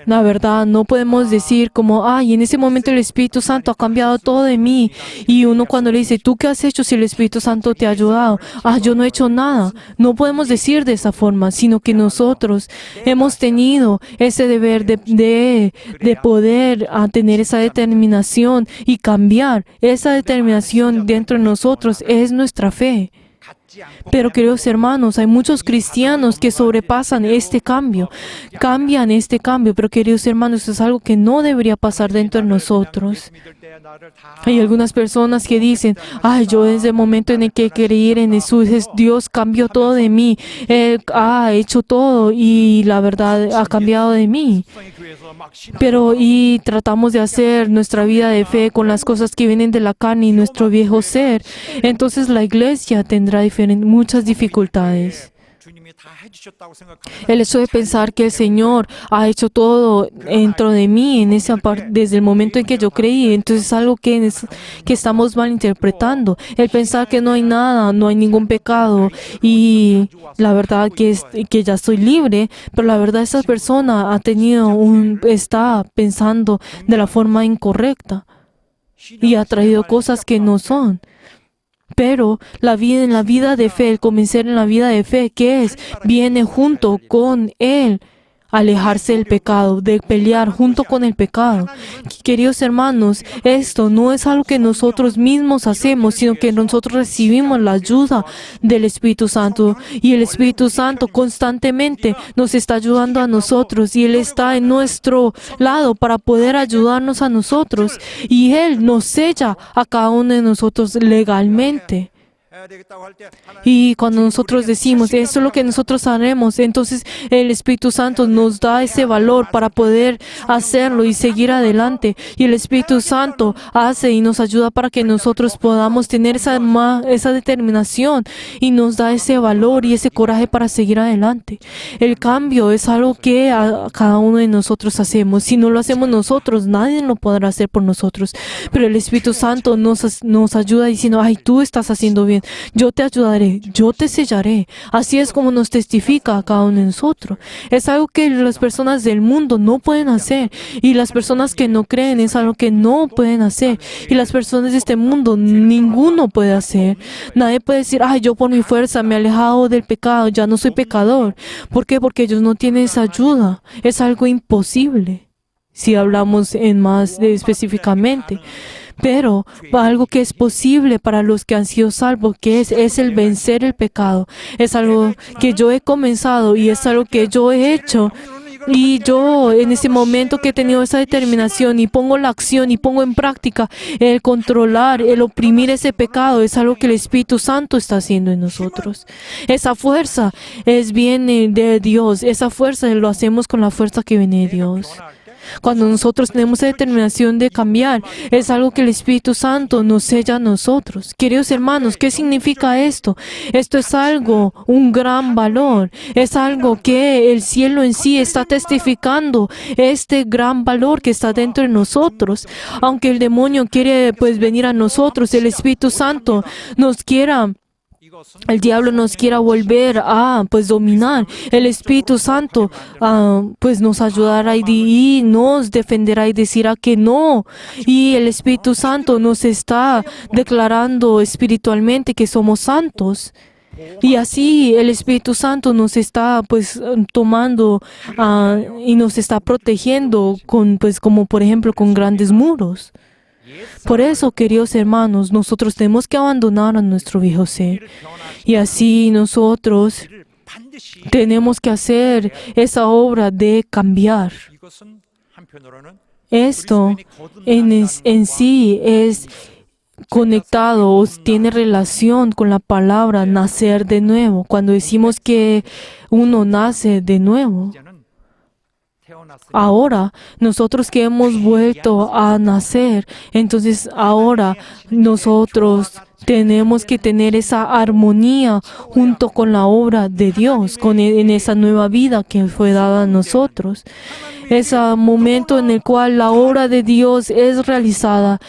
la verdad, no podemos decir como, ay, en ese momento el Espíritu Santo ha cambiado todo de mí. Y uno cuando le dice, ¿tú qué has hecho si el Espíritu Santo te ha ayudado? Ah, yo no he hecho nada. No podemos decir de esa forma, sino que nosotros hemos tenido ese deber de poder tener esa determinación y cambiar. Esa determinación dentro de nosotros es nuestra fe. Pero, queridos hermanos, hay muchos cristianos que sobrepasan este cambio, cambian este cambio, pero, queridos hermanos, eso es algo que no debería pasar dentro de nosotros. Hay algunas personas que dicen, ay, yo desde el momento en el que creí en Jesús, Dios cambió todo de mí, Él ha hecho todo y la verdad ha cambiado de mí. Pero y tratamos de hacer nuestra vida de fe con las cosas que vienen de la carne y nuestro viejo ser. Entonces la iglesia tendrá muchas dificultades. El hecho de pensar que el Señor ha hecho todo dentro de mí en esa parte, desde el momento en que yo creí, entonces es algo que estamos malinterpretando. El pensar que no hay nada, no hay ningún pecado y la verdad que ya estoy libre, pero la verdad esa persona está pensando de la forma incorrecta y ha traído cosas que no son. Pero en la vida de fe, el comenzar en la vida de fe, ¿qué es? Viene junto con Él. Alejarse del pecado, de pelear junto con el pecado. Queridos hermanos, esto no es algo que nosotros mismos hacemos, sino que nosotros recibimos la ayuda del Espíritu Santo. Y el Espíritu Santo constantemente nos está ayudando a nosotros y Él está en nuestro lado para poder ayudarnos a nosotros. Y Él nos sella a cada uno de nosotros legalmente. Y cuando nosotros decimos, eso es lo que nosotros haremos, entonces el Espíritu Santo nos da ese valor para poder hacerlo y seguir adelante. Y el Espíritu Santo hace y nos ayuda para que nosotros podamos tener esa determinación y nos da ese valor y ese coraje para seguir adelante. El cambio es algo que cada uno de nosotros hacemos. Si no lo hacemos nosotros, nadie lo podrá hacer por nosotros. Pero el Espíritu Santo nos ayuda diciendo, ay, tú estás haciendo bien. Yo te ayudaré, yo te sellaré. Así es como nos testifica a cada uno de nosotros. Es algo que las personas del mundo no pueden hacer. Y las personas que no creen es algo que no pueden hacer. Y las personas de este mundo, ninguno puede hacer. Nadie puede decir, ay, yo por mi fuerza me he alejado del pecado, ya no soy pecador. ¿Por qué? Porque ellos no tienen esa ayuda. Es algo imposible. Si hablamos específicamente. Pero algo que es posible para los que han sido salvos, que es el vencer el pecado. Es algo que yo he comenzado y es algo que yo he hecho. Y yo en ese momento que he tenido esa determinación y pongo la acción y pongo en práctica el controlar, el oprimir ese pecado, es algo que el Espíritu Santo está haciendo en nosotros. Esa fuerza viene de Dios. Esa fuerza lo hacemos con la fuerza que viene de Dios. Cuando nosotros tenemos la determinación de cambiar, es algo que el Espíritu Santo nos sella a nosotros. Queridos hermanos, ¿qué significa esto? Esto es algo, un gran valor. Es algo que el cielo en sí está testificando, este gran valor que está dentro de nosotros. Aunque el demonio quiere pues venir a nosotros, el Espíritu Santo nos quiera. El diablo nos quiera volver a pues dominar. El Espíritu Santo pues nos ayudará y nos defenderá y decirá que no. Y el Espíritu Santo nos está declarando espiritualmente que somos santos. Y así el Espíritu Santo nos está pues tomando y nos está protegiendo con pues como por ejemplo con grandes muros. Por eso, queridos hermanos, nosotros tenemos que abandonar a nuestro viejo ser. Y así nosotros tenemos que hacer esa obra de cambiar. Esto en sí es conectado o tiene relación con la palabra nacer de nuevo. Cuando decimos que uno nace de nuevo, ahora, nosotros que hemos vuelto a nacer, entonces ahora nosotros tenemos que tener esa armonía junto con la obra de Dios, en esa nueva vida que fue dada a nosotros. Ese momento en el cual la obra de Dios es realizada,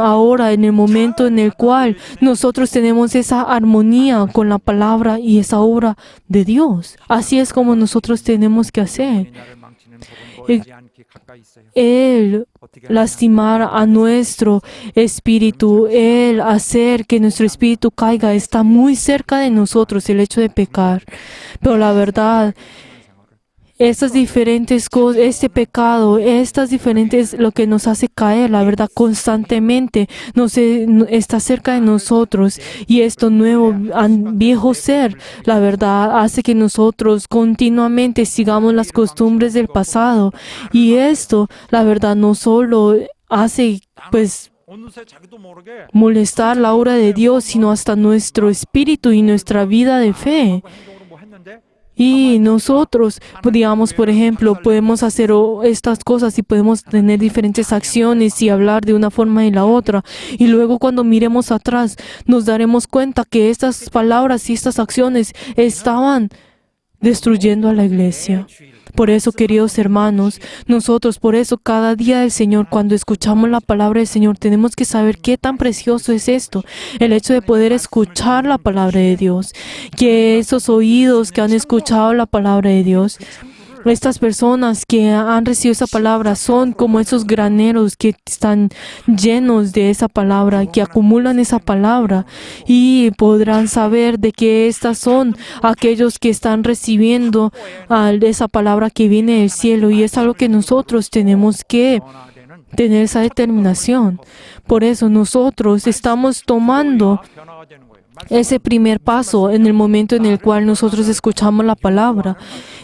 ahora en el momento en el cual nosotros tenemos esa armonía con la palabra y esa obra de Dios. Así es como nosotros tenemos que hacer. El lastimar a nuestro espíritu, el hacer que nuestro espíritu caiga, está muy cerca de nosotros, el hecho de pecar. Pero la verdad, estas diferentes cosas, este pecado, estas diferentes, lo que nos hace caer, la verdad, constantemente está cerca de nosotros. Y esto nuevo, viejo ser, la verdad, hace que nosotros continuamente sigamos las costumbres del pasado. Y esto, la verdad, no solo hace, pues, molestar la obra de Dios, sino hasta nuestro espíritu y nuestra vida de fe. Y nosotros, digamos, por ejemplo, podemos hacer estas cosas y podemos tener diferentes acciones y hablar de una forma y la otra. Y luego cuando miremos atrás, nos daremos cuenta que estas palabras y estas acciones estaban destruyendo a la iglesia. Por eso, queridos hermanos, nosotros, por eso, cada día del Señor, cuando escuchamos la palabra del Señor, tenemos que saber qué tan precioso es esto, el hecho de poder escuchar la palabra de Dios, que esos oídos que han escuchado la palabra de Dios, estas personas que han recibido esa palabra son como esos graneros que están llenos de esa palabra, que acumulan esa palabra y podrán saber de que estas son aquellos que están recibiendo esa palabra que viene del cielo. Y es algo que nosotros tenemos que tener esa determinación. Por eso nosotros estamos tomando ese primer paso en el momento en el cual nosotros escuchamos la palabra.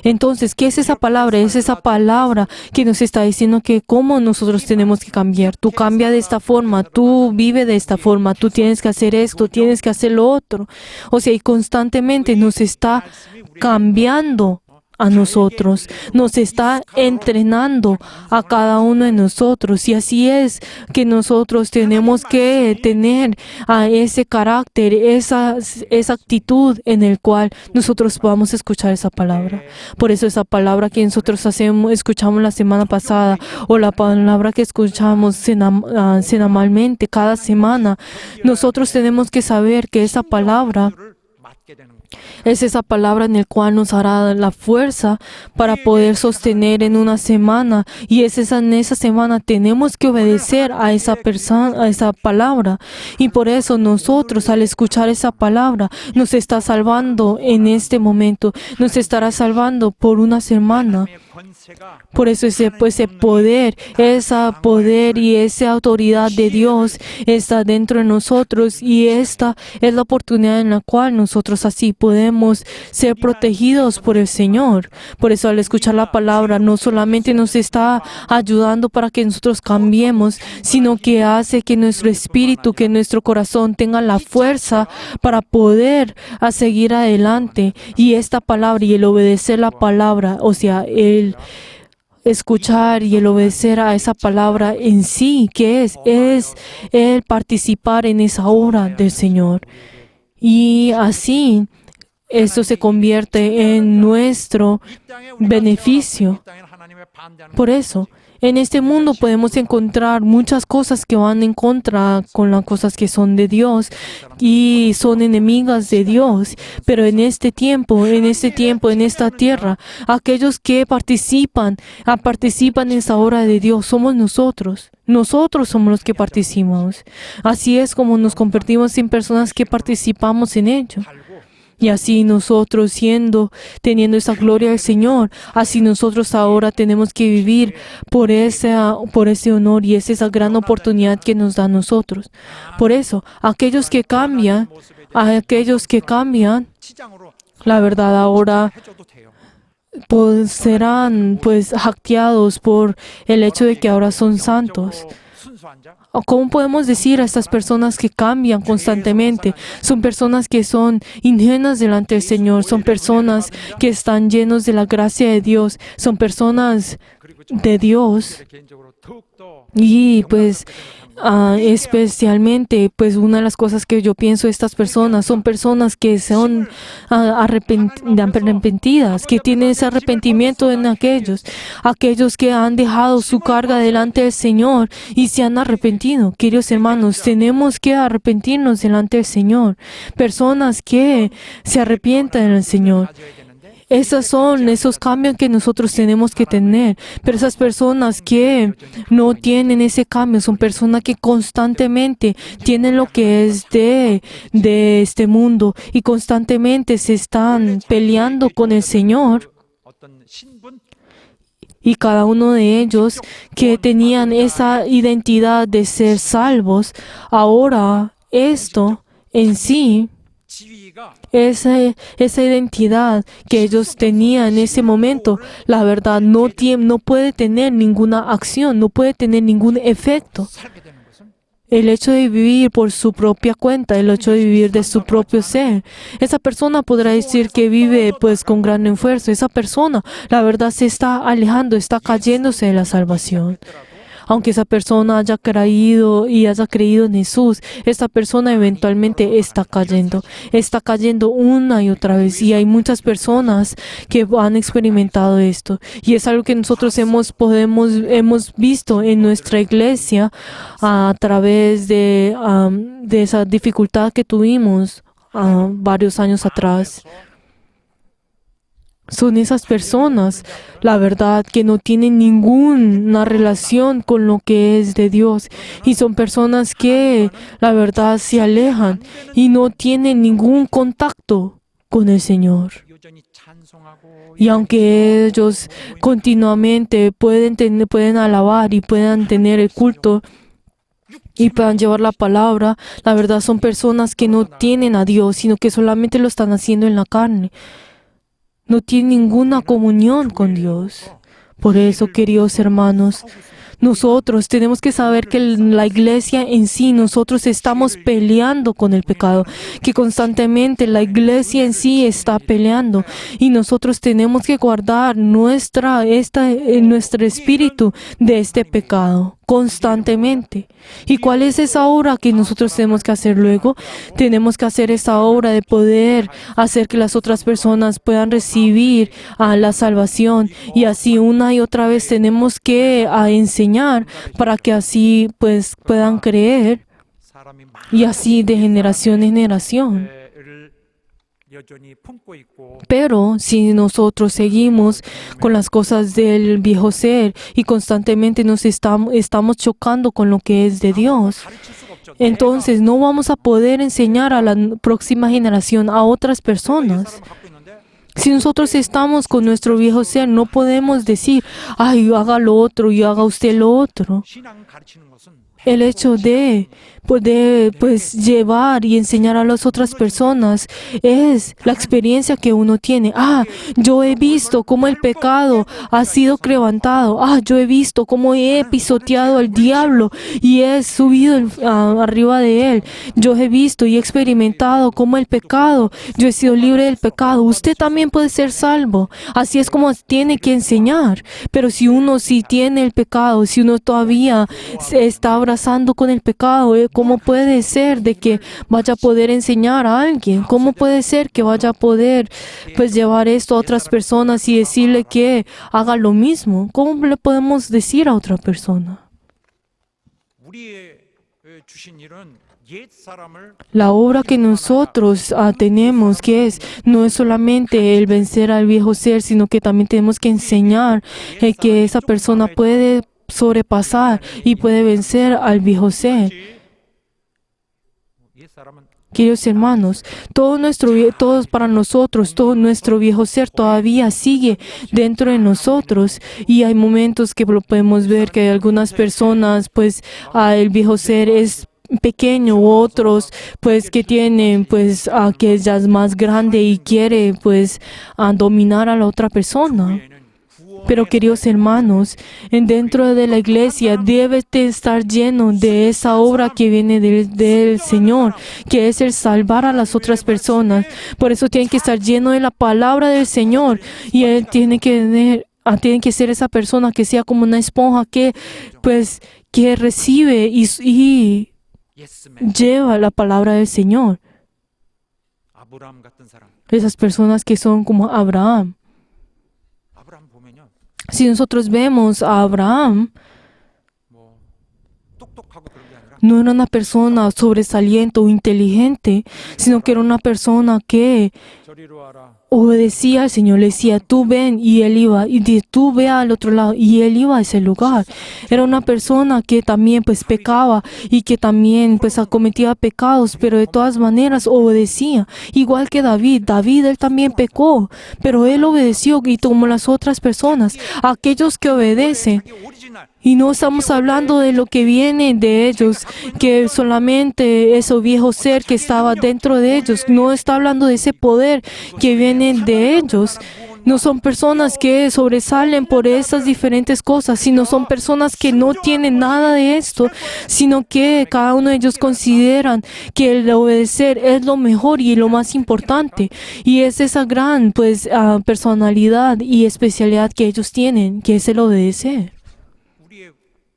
Entonces, ¿qué es esa palabra? Es esa palabra que nos está diciendo que cómo nosotros tenemos que cambiar. Tú cambia de esta forma, tú vive de esta forma, tú tienes que hacer esto, tienes que hacer lo otro. O sea, y constantemente nos está cambiando a nosotros, nos está entrenando a cada uno de nosotros. Y así es que nosotros tenemos que tener ese carácter, esa actitud en el cual nosotros podamos escuchar esa palabra. Por eso esa palabra que nosotros escuchamos la semana pasada, o la palabra que escuchamos semanalmente, cada semana, nosotros tenemos que saber que esa palabra es esa palabra en la cual nos hará la fuerza para poder sostener en una semana. Y en esa semana tenemos que obedecer a esa palabra. Y por eso nosotros, al escuchar esa palabra, nos está salvando en este momento. Nos estará salvando por una semana. Por eso ese poder y esa autoridad de Dios está dentro de nosotros, y esta es la oportunidad en la cual nosotros así podemos ser protegidos por el Señor. Por eso al escuchar la palabra no solamente nos está ayudando para que nosotros cambiemos, sino que hace que nuestro espíritu, que nuestro corazón tenga la fuerza para poder seguir adelante. Y esta palabra y el obedecer la palabra, o sea, escuchar y el obedecer a esa palabra en sí, que es el participar en esa obra del Señor. Y así esto se convierte en nuestro beneficio. Por eso, en este mundo podemos encontrar muchas cosas que van en contra con las cosas que son de Dios y son enemigas de Dios. Pero en este tiempo, en esta tierra, aquellos que participan en esa obra de Dios somos nosotros. Nosotros somos los que participamos. Así es como nos convertimos en personas que participamos en ello. Y así nosotros teniendo esa gloria del Señor, así nosotros ahora tenemos que vivir por ese honor y es esa gran oportunidad que nos da a nosotros. Por eso, aquellos que cambian, la verdad ahora pues serán jactados por el hecho de que ahora son santos. ¿Cómo podemos decir a estas personas que cambian constantemente? Son personas que son ingenuas delante del Señor, son personas que están llenos de la gracia de Dios, son personas de Dios. Y especialmente, una de las cosas que yo pienso de estas personas son personas que son arrepentidas, que tienen ese arrepentimiento en aquellos que han dejado su carga delante del Señor y se han arrepentido. Queridos hermanos, tenemos que arrepentirnos delante del Señor. Personas que se arrepientan en el Señor. Esos son esos cambios que nosotros tenemos que tener. Pero esas personas que no tienen ese cambio son personas que constantemente tienen lo que es de este mundo y constantemente se están peleando con el Señor. Y cada uno de ellos que tenían esa identidad de ser salvos, ahora esto en sí, esa identidad que ellos tenían en ese momento, la verdad no puede tener ninguna acción, no puede tener ningún efecto. El hecho de vivir por su propia cuenta, el hecho de vivir de su propio ser. Esa persona podrá decir que vive con gran esfuerzo. Esa persona, la verdad, se está alejando, está cayéndose de la salvación. Aunque esa persona haya creído en Jesús, esta persona eventualmente está cayendo una y otra vez. Y hay muchas personas que han experimentado esto. Y es algo que nosotros hemos visto en nuestra iglesia a través de esa dificultad que tuvimos varios años atrás. Son esas personas, la verdad, que no tienen ninguna relación con lo que es de Dios. Y son personas que, la verdad, se alejan y no tienen ningún contacto con el Señor. Y aunque ellos continuamente pueden alabar y puedan tener el culto y puedan llevar la palabra, la verdad son personas que no tienen a Dios, sino que solamente lo están haciendo en la carne. No tiene ninguna comunión con Dios. Por eso, queridos hermanos, nosotros tenemos que saber que la iglesia en sí, nosotros estamos peleando con el pecado, que constantemente la iglesia en sí está peleando y nosotros tenemos que guardar nuestro espíritu de este pecado constantemente. ¿Y cuál es esa obra que nosotros tenemos que hacer luego? Tenemos que hacer esa obra de poder hacer que las otras personas puedan recibir la salvación y así una y otra vez tenemos que enseñar para que así puedan creer y así de generación en generación. Pero si nosotros seguimos con las cosas del viejo ser y constantemente nos estamos chocando con lo que es de Dios, entonces no vamos a poder enseñar a la próxima generación a otras personas. Si nosotros estamos con nuestro viejo ser, no podemos decir, ay, haga lo otro y haga usted lo otro. el hecho de poder pues llevar y enseñar a las otras personas es la experiencia que uno tiene. Yo he visto cómo el pecado ha sido levantado. Yo he visto cómo he pisoteado al diablo y he subido arriba de él. Yo he visto y he experimentado cómo el pecado, yo he sido libre del pecado. Usted también puede ser salvo. Así es como tiene que enseñar. Pero si uno sí tiene el pecado, si uno todavía se está abrazando con el pecado, ¿cómo puede ser de que vaya a poder enseñar a alguien? ¿Cómo puede ser que vaya a poder pues llevar esto a otras personas y decirle que haga lo mismo? ¿Cómo le podemos decir a otra persona? 우리의 주신 일은 옛 사람을 La obra que nosotros tenemos, no es solamente el vencer al viejo ser, sino que también tenemos que enseñar que esa persona puede sobrepasar y puede vencer al viejo ser. 옛 사람은 Queridos hermanos, todos para nosotros, todo nuestro viejo ser todavía sigue dentro de nosotros y hay momentos que lo podemos ver que hay algunas personas, pues el viejo ser es pequeño, u otros pues que tienen pues que ya es más grande y quiere pues dominar a la otra persona. Pero queridos hermanos, dentro de la iglesia debe de estar lleno de esa obra que viene del Señor, que es el salvar a las otras personas. Por eso tiene que estar lleno de la palabra del Señor y él tiene que ser esa persona que sea como una esponja que recibe y 예스맨 lleva la palabra del Señor. 아브라함 같은 사람. Esas personas que son como Abraham. 아브라함 보면요. Si nosotros vemos a Abraham, 뭐 똑똑하고 그런 게 아니라 no era una persona sobresaliente o inteligente, sino que era una persona que 저리로 와라. obedecía al Señor, le decía, tú ven, y él iba, y tú ve al otro lado, y él iba a ese lugar. Era una persona que también pues pecaba y que también pues cometía pecados, pero de todas maneras obedecía. Igual que David, él también pecó, pero él obedeció y como las otras personas, aquellos que obedecen. 자기 오리지널 Y no estamos hablando de lo que viene de ellos, que solamente ese viejo ser que estaba dentro de ellos. No está hablando de ese poder que viene de ellos. No son personas que sobresalen por estas diferentes cosas, sino son personas que no tienen nada de esto, sino que cada uno de ellos consideran que el obedecer es lo mejor y lo más importante. Y es esa gran personalidad y especialidad que ellos tienen, que es el obedecer. 우리의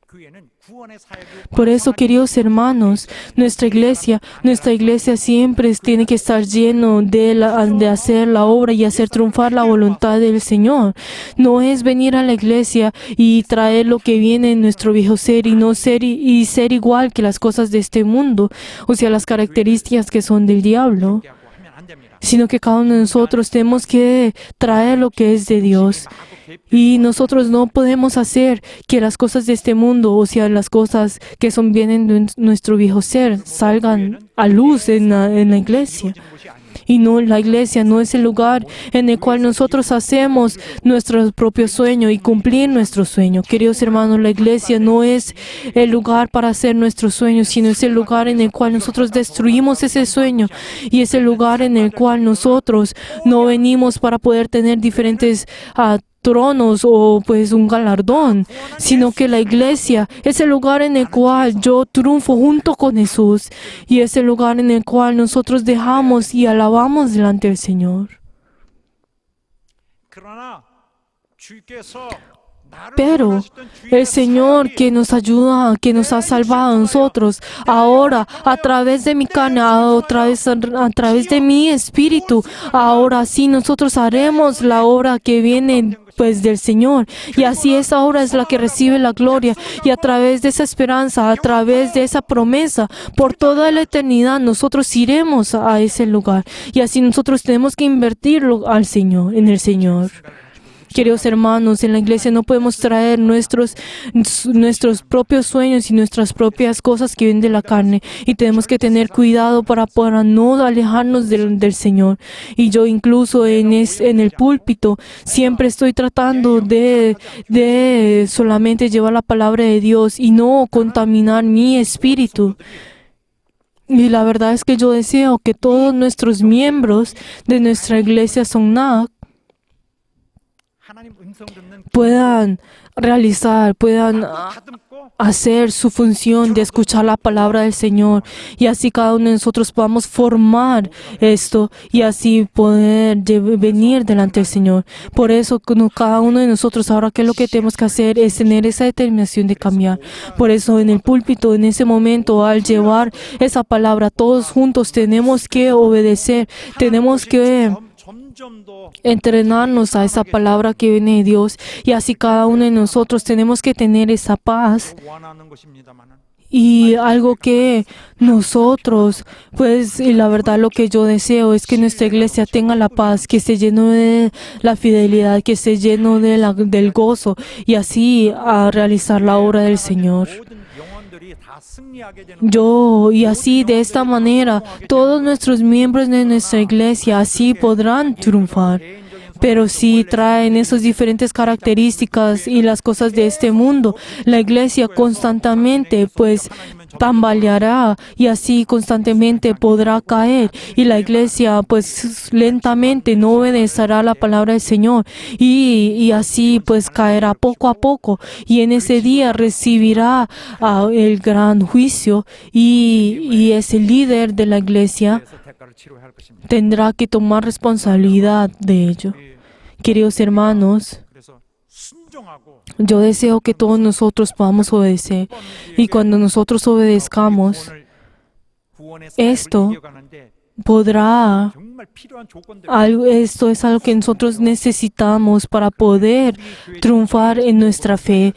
교회는 구원의 사역이 Por eso, queridos hermanos, nuestra iglesia siempre tiene que estar lleno de hacer la obra y hacer triunfar la voluntad del Señor. No es venir a la iglesia y traer lo que viene en nuestro viejo ser y no ser ser igual que las cosas de este mundo, o sea, las características que son del diablo, 하고 하면 안 됩니다. sino que cada uno de nosotros tenemos que traer lo que es de Dios. Y nosotros no podemos hacer que las cosas de este mundo, o sea, las cosas que vienen de nuestro viejo ser, salgan a luz en la iglesia. Y no, la iglesia no es el lugar en el cual nosotros hacemos nuestro propio sueño y cumplir nuestro sueño. Queridos hermanos, la iglesia no es el lugar para hacer nuestros sueños, sino es el lugar en el cual nosotros destruimos ese sueño. Y es el lugar en el cual nosotros no venimos para poder tener diferentes tronos o pues un galardón, sino que la iglesia es el lugar en el cual yo triunfo junto con Jesús y es el lugar en el cual nosotros dejamos y alabamos delante del Señor. 그러나 주께서 나를 Pero 구원하셨던 주의 el Señor que nos ayuda, que nos ha salvado a nosotros, ahora a través de mi carne, a través de mi espíritu, ahora sí nosotros haremos la obra que viene pues del Señor, y así esa obra es la que recibe la gloria, y a través de esa esperanza, a través de esa promesa, por toda la eternidad nosotros iremos a ese lugar, y así nosotros tenemos que invertirlo al Señor, en el Señor. Queridos hermanos, en la iglesia no podemos traer nuestros propios sueños y nuestras propias cosas que vienen de la carne. Y tenemos que tener cuidado para no alejarnos del Señor. Y yo incluso en el púlpito siempre estoy tratando de solamente llevar la palabra de Dios y no contaminar mi espíritu. Y la verdad es que yo deseo que todos nuestros miembros de nuestra iglesia Songnak puedan hacer su función de escuchar la palabra del Señor, y así cada uno de nosotros podamos formar esto y así poder venir delante del Señor. Por eso cada uno de nosotros ahora, ¿qué es lo que tenemos que hacer? Es tener esa determinación de cambiar. Por eso en el púlpito, en ese momento, al llevar esa palabra todos juntos, tenemos que obedecer, tenemos que entrenarnos a esa palabra que viene de Dios, y así cada uno de nosotros tenemos que tener esa paz. Y algo que nosotros, pues, y la verdad lo que yo deseo es que nuestra iglesia tenga la paz, que esté lleno de la fidelidad, que esté lleno del gozo, y así a realizar la obra del Señor. Y así de esta manera todos nuestros miembros de nuestra iglesia así podrán triunfar. Pero si traen esas diferentes características y las cosas de este mundo, la iglesia constantemente pues tambaleará y así constantemente podrá caer, y la iglesia pues lentamente no obedecerá la palabra del Señor, y así pues caerá poco a poco, y en ese día recibirá el gran juicio, y ese líder de la iglesia tendrá que tomar responsabilidad de ello. Queridos hermanos, yo deseo que todos nosotros podamos obedecer, y cuando nosotros obedezcamos, esto es algo que nosotros necesitamos para poder triunfar en nuestra fe.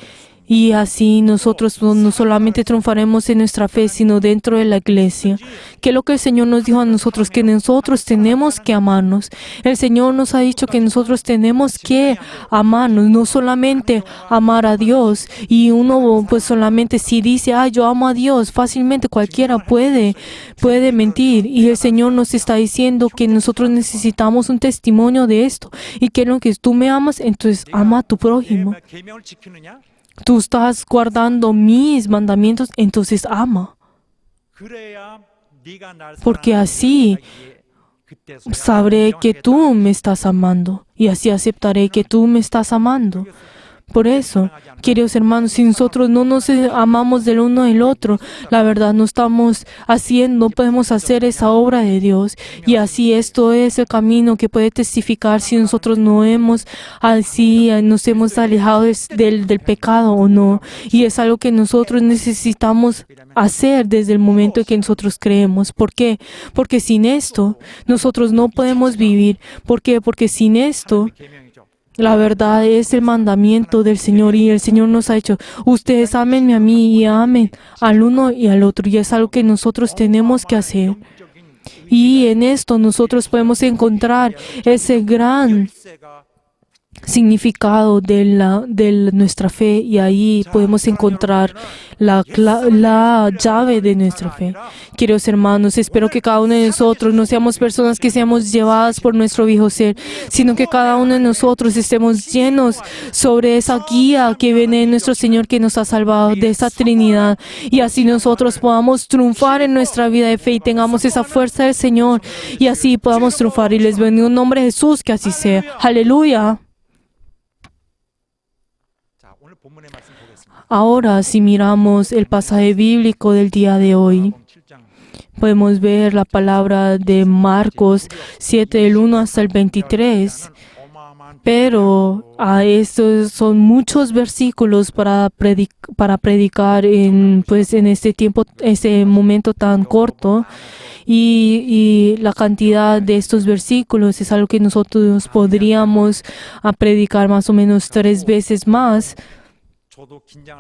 Y así nosotros no solamente triunfaremos en nuestra fe, sino dentro de la iglesia. Que es lo que el Señor nos dijo a nosotros, que nosotros tenemos que amarnos. El Señor nos ha dicho que nosotros tenemos que amarnos, no solamente amar a Dios. Y uno pues solamente si dice, yo amo a Dios, fácilmente cualquiera puede mentir. Y el Señor nos está diciendo que nosotros necesitamos un testimonio de esto. Y que lo que tú me amas, entonces ama a tu prójimo. Tú estás guardando mis mandamientos, entonces ama. Porque así sabré que tú me estás amando, y así aceptaré que tú me estás amando. Por eso, queridos hermanos, si nosotros no nos amamos del uno del otro, la verdad no podemos hacer esa obra de Dios. Y así esto es el camino que puede testificar si nosotros nos hemos alejado del pecado o no. Y es algo que nosotros necesitamos hacer desde el momento en que nosotros creemos. ¿Por qué? Porque sin esto nosotros no podemos vivir. ¿Por qué? Porque sin esto, la verdad es el mandamiento del Señor, y el Señor nos ha dicho, ustedes ámenme a mí y amen al uno y al otro, y es algo que nosotros tenemos que hacer. Y en esto nosotros podemos encontrar ese gran significado de nuestra fe, y ahí podemos encontrar la llave de nuestra fe. Queridos hermanos, espero que cada uno de nosotros no seamos personas que seamos llevadas por nuestro viejo ser, sino que cada uno de nosotros estemos llenos sobre esa guía que viene de nuestro Señor, que nos ha salvado, de esa Trinidad, y así nosotros podamos triunfar en nuestra vida de fe y tengamos esa fuerza del Señor, y así podamos triunfar. Y les bendigo en nombre de Jesús, que así sea. Aleluya. Ahora, si miramos el pasaje bíblico del día de hoy, podemos ver la palabra de Marcos 7, del 1 hasta el 23. Pero estos son muchos versículos para predicar en este tiempo, ese momento tan corto. Y la cantidad de estos versículos es algo que nosotros podríamos predicar más o menos 3 veces más.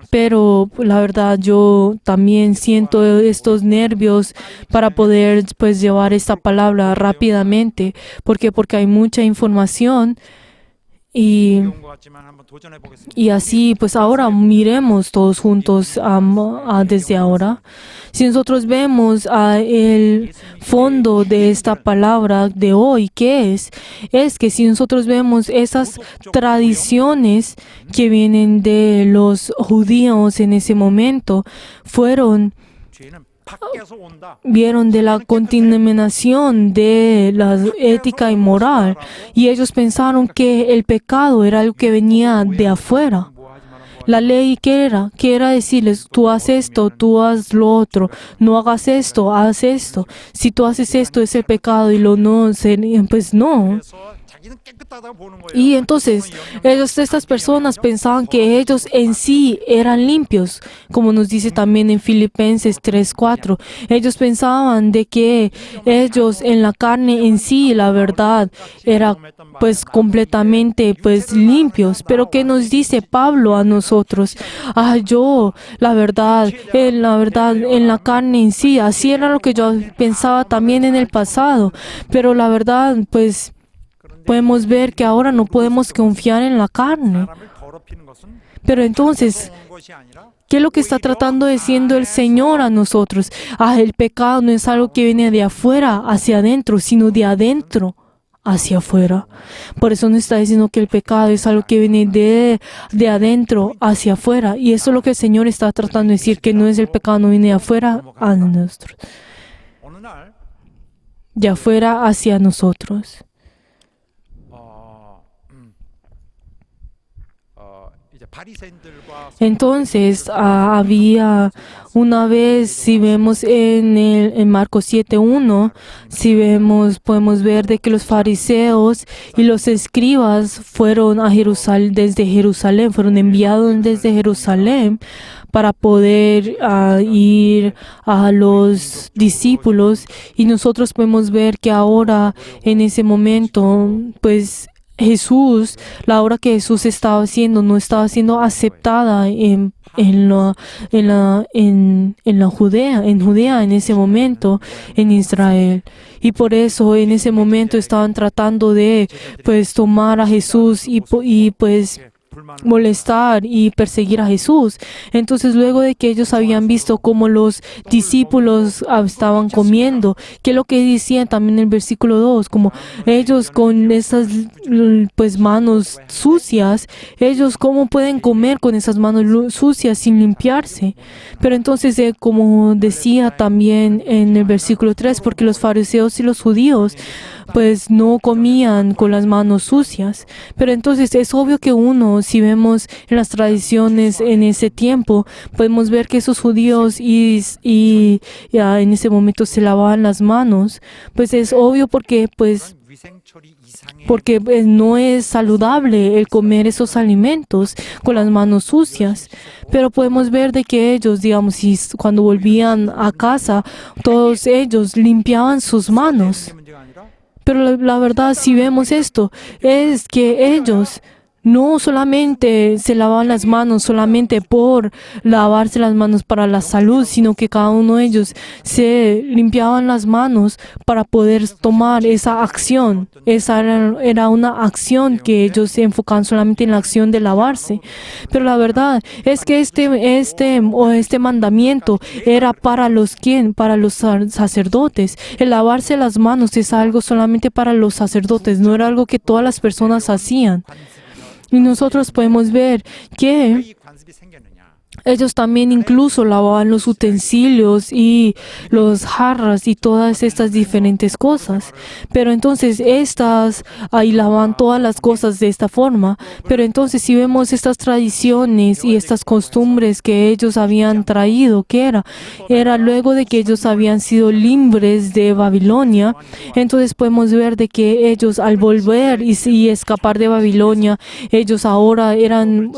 Pero la verdad yo también siento estos nervios para poder pues llevar esta palabra rápidamente. ¿Por qué? Porque hay mucha información Y, 어려운 것 같지만 한번 도전해 보겠습니다. y así, pues ahora miremos todos juntos desde ahora. Si nosotros vemos el fondo de esta palabra de hoy, ¿qué es? Es que si nosotros vemos esas tradiciones que vienen de los judíos en ese momento, 죄는 밖에서 온다. vieron de la contaminación de la ética y moral, y ellos pensaron que el pecado era algo que venía de afuera. 뭐 하지 마라 뭐 La ley, ¿qué era? ¿Qué era decirles? Tú haz esto, tú haz lo otro, no hagas esto, haz esto. Si tú haces esto es el pecado y lo no, pues no. 그래서 자기는 깨끗하다고 보는 거예요. Y entonces estas personas pensaban que ellos en sí eran limpios, como nos dice también en Filipenses 3:4. Ellos pensaban de que ellos en la carne en sí, la verdad, era pues completamente pues limpios. Pero ¿qué nos dice Pablo a nosotros? La verdad, en la carne en sí, así era lo que yo pensaba también en el pasado. Pero la verdad, pues podemos ver que ahora no podemos confiar en la carne. 사람을 더럽히는 것은 Pero entonces, 온 것이 아니라 ¿qué es lo que está tratando diciendo el Señor a nosotros? El pecado no es algo que viene de afuera hacia adentro, sino de adentro hacia afuera. Por eso nos está diciendo que el pecado es algo que viene de adentro hacia afuera. Y eso es lo que el Señor está tratando de decir, que no es el pecado, no viene de afuera a nosotros, 어느 날 de afuera hacia nosotros. 이제 바리새인들과 Entonces, había una vez, si vemos en Marcos 7:1, podemos ver de que los fariseos y los escribas fueron a Jerusalén, fueron enviados desde Jerusalén para poder ir a los discípulos. Y nosotros podemos ver que ahora, en ese momento, pues Jesús, la obra que Jesús estaba haciendo no estaba siendo aceptada en Judea en ese momento, en Israel. Y por eso en ese momento estaban tratando de pues tomar a Jesús y pues molestar y perseguir a Jesús. Entonces, luego de que ellos habían visto cómo los discípulos estaban comiendo, que es lo que decían también en el versículo 2, como ellos con esas pues manos sucias, ellos cómo pueden comer con esas manos sucias sin limpiarse. Pero entonces, como decía también en el versículo 3, porque los fariseos y los judíos pues no comían con las manos sucias. Pero entonces es obvio que si vemos en las tradiciones en ese tiempo, podemos ver que esos judíos y en ese momento se lavaban las manos. Pues es obvio porque 위생 처리 이상의 porque no es saludable el comer esos alimentos con las manos sucias. Pero podemos ver de que ellos, digamos, cuando volvían a casa, todos ellos limpiaban sus manos. 문제가 아니라 Pero la verdad, si vemos esto, es que ellos no solamente se lavaban las manos solamente por lavarse las manos para la salud, sino que cada uno de ellos se limpiaban las manos para poder tomar esa acción. Esa era una acción que ellos se enfocaban solamente en la acción de lavarse. Pero la verdad es que este mandamiento era para los sacerdotes. El lavarse las manos es algo solamente para los sacerdotes, no era algo que todas las personas hacían. Y nosotros podemos ver que 이 관습이 생겼느냐? ellos también incluso lavaban los utensilios y los jarras y todas estas diferentes cosas. Pero entonces ahí lavaban todas las cosas de esta forma. Pero entonces si vemos estas tradiciones y estas costumbres que ellos habían traído, ¿qué era? Era luego de que ellos habían sido libres de Babilonia. Entonces podemos ver de que ellos al volver y escapar de Babilonia, ellos ahora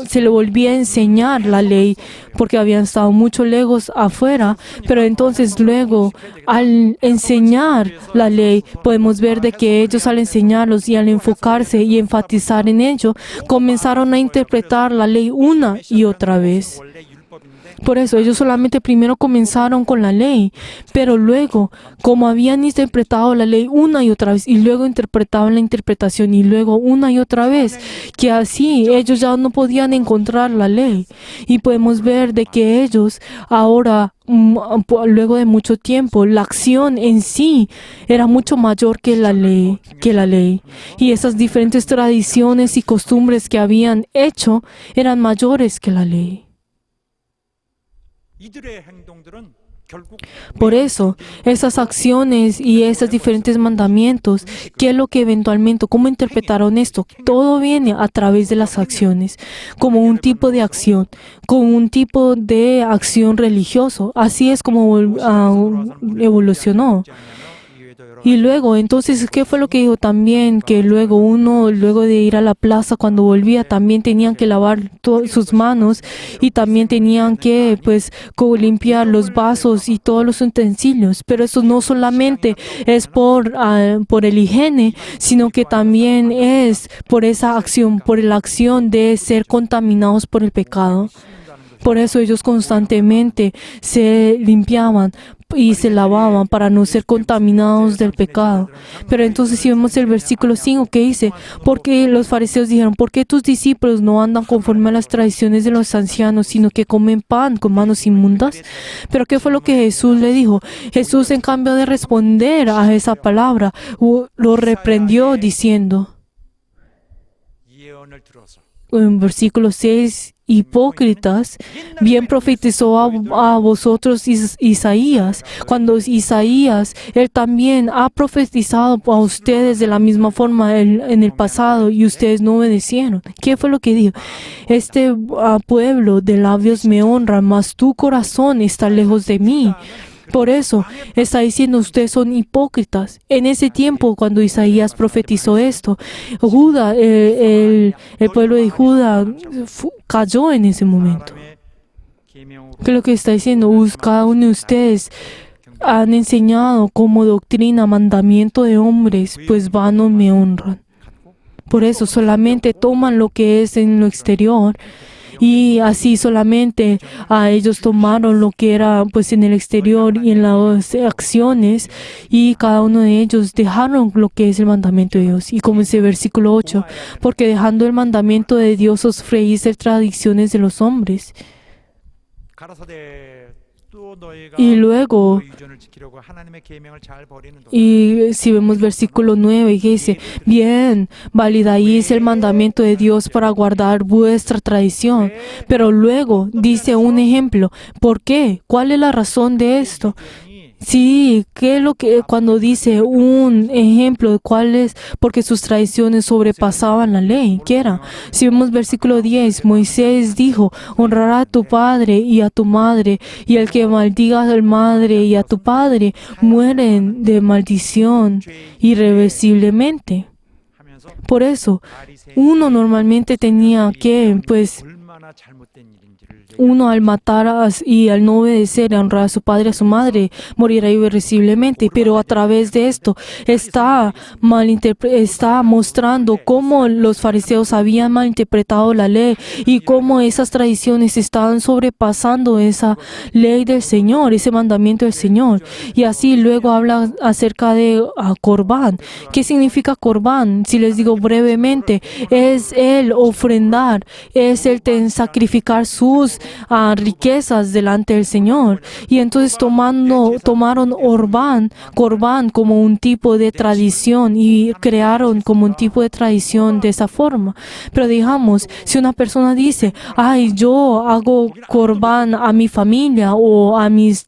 se le volvía a enseñar la ley, porque habían estado mucho lejos afuera. Pero entonces luego al enseñar la ley, podemos ver de que ellos al enseñarlos y al enfocarse y enfatizar en ello, comenzaron a interpretar la ley una y otra vez. 원래 율법인데 Por eso ellos solamente primero comenzaron con la ley, pero luego, como habían interpretado la ley una y otra vez, y luego interpretaban la interpretación, y luego una y otra vez, que así ellos ya no podían encontrar la ley. Y podemos ver de que ellos ahora, luego de mucho tiempo, la acción en sí era mucho mayor que la ley. Y esas diferentes tradiciones y costumbres que habían hecho eran mayores que la ley. 이들의 행동들은 결국 Por eso, esas acciones y esos diferentes mandamientos, ¿qué es lo que eventualmente, cómo interpretaron esto? Todo viene a través de las acciones, como un tipo de acción, como un tipo de acción religioso. Así es como evolucionó. Y luego, entonces, ¿qué fue lo que dijo también? Que luego luego de ir a la plaza, cuando volvía, también tenían que lavar sus manos y también tenían que, pues, limpiar los vasos y todos los utensilios. Pero eso no solamente es por el higiene, sino que también es por esa acción, por la acción de ser contaminados por el pecado. Por eso ellos constantemente se limpiaban y se lavaban para no ser contaminados del pecado. Pero entonces si vemos el versículo 5 que dice, porque los fariseos dijeron, ¿por qué tus discípulos no andan conforme a las tradiciones de los ancianos, sino que comen pan con manos inmundas? Pero ¿qué fue lo que Jesús le dijo? Jesús, en cambio de responder a esa palabra, lo reprendió diciendo, 예언을 들어서 en versículo 6, hipócritas, bien profetizó a vosotros Isaías. Cuando Isaías, él también ha profetizado a ustedes de la misma forma en el pasado y ustedes no obedecieron. ¿Qué fue lo que dijo? Este pueblo de labios me honra, mas tu corazón está lejos de mí. Por eso está diciendo, ustedes son hipócritas. En ese tiempo, cuando Isaías profetizó esto, Judá, el pueblo de Judá cayó en ese momento. ¿Qué es lo que está diciendo? Cada uno de ustedes han enseñado como doctrina, mandamiento de hombres, pues vanos me honran. Por eso solamente toman lo que es en lo exterior. Y así solamente ellos tomaron lo que era pues en el exterior y en las acciones, y cada uno de ellos dejaron lo que es el mandamiento de Dios. Y como dice versículo 8, porque dejando el mandamiento de Dios os freís de tradiciones de los hombres. Y luego, y si vemos versículo 9, que dice, bien, validáis el mandamiento de Dios para guardar vuestra tradición. Pero luego dice un ejemplo. ¿Por qué? ¿Cuál es la razón de esto? Sí, ¿qué es lo que cuando dice un ejemplo de cuál es? Porque sus tradiciones sobrepasaban la ley. ¿Qué era? Si vemos versículo 10, Moisés dijo, honrará a tu padre y a tu madre, y el que maldiga a tu madre y a tu padre mueren de maldición irreversiblemente. Por eso, uno normalmente tenía que, pues, uno al matar y al no obedecer, a honrar a su padre y a su madre, morirá irreversiblemente. Pero a través de esto está mostrando cómo los fariseos habían malinterpretado la ley y cómo esas tradiciones estaban sobrepasando esa ley del Señor, ese mandamiento del Señor. Y así luego habla acerca de Corbán. ¿Qué significa Corbán? Si les digo brevemente, es el ofrendar, es el sacrificar sus riquezas delante del Señor. Y entonces tomaron Corbán como un tipo de tradición y crearon como un tipo de tradición de esa forma. Pero digamos, si una persona dice, ay, yo hago Corbán a mi familia o a mis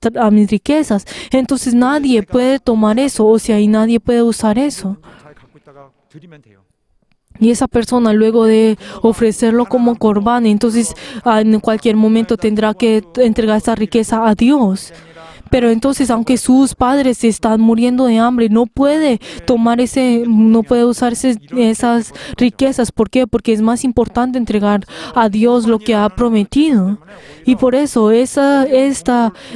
riquezas, entonces nadie puede tomar eso, o sea, y nadie puede usar eso. Y esa persona, luego de ofrecerlo como corbán, entonces en cualquier momento tendrá que entregar esa riqueza a Dios. Pero entonces, aunque sus padres están muriendo de hambre, no puede usar esas riquezas. ¿Por qué? Porque es más importante entregar a Dios lo que ha prometido. Y por eso, este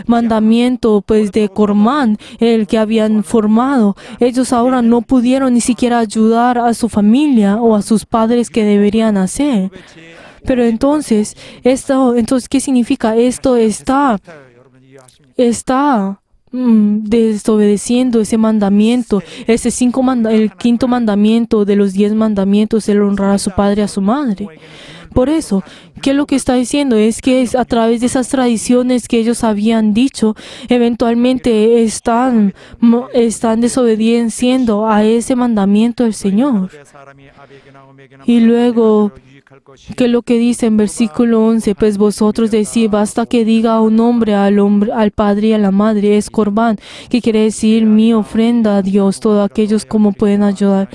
mandamiento pues de Corbán, el que habían formado, ellos ahora no pudieron ni siquiera ayudar a su familia o a sus padres que deberían hacer. Pero entonces, ¿qué significa? Esto está desobedeciendo ese mandamiento, el quinto mandamiento de los 10 mandamientos, el honrar a su padre y a su madre. Por eso, ¿qué es lo que está diciendo? Es que a través de esas tradiciones que ellos habían dicho, eventualmente están desobedeciendo a ese mandamiento del Señor. Y luego, ¿qué es lo que dice en versículo 11? Pues vosotros decís, basta que diga un hombre, al padre y a la madre, es corbán, que quiere decir mi ofrenda a Dios, todos aquellos como pueden ayudar.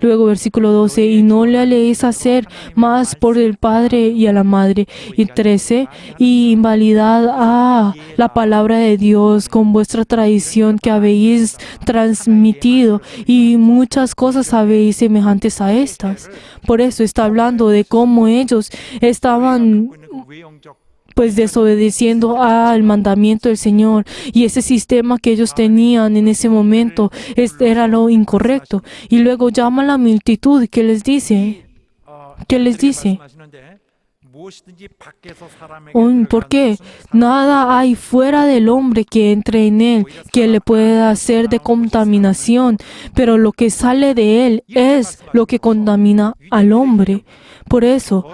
Luego, versículo 12, y no le haléis hacer más por el padre y a la madre. Y 13, y invalidad a la palabra de Dios con vuestra tradición que habéis transmitido, y muchas cosas habéis semejantes a estas. Por eso está hablando de cómo ellos estaban pues desobedeciendo al mandamiento del Señor, y ese sistema que ellos tenían en ese momento era lo incorrecto. Y luego llama a la multitud. ¿Qué les dice? ¿Qué les dice? ¿Por qué? Nada hay fuera del hombre que entre en él que le pueda hacer de contaminación, pero lo que sale de él es lo que contamina al hombre. Por eso,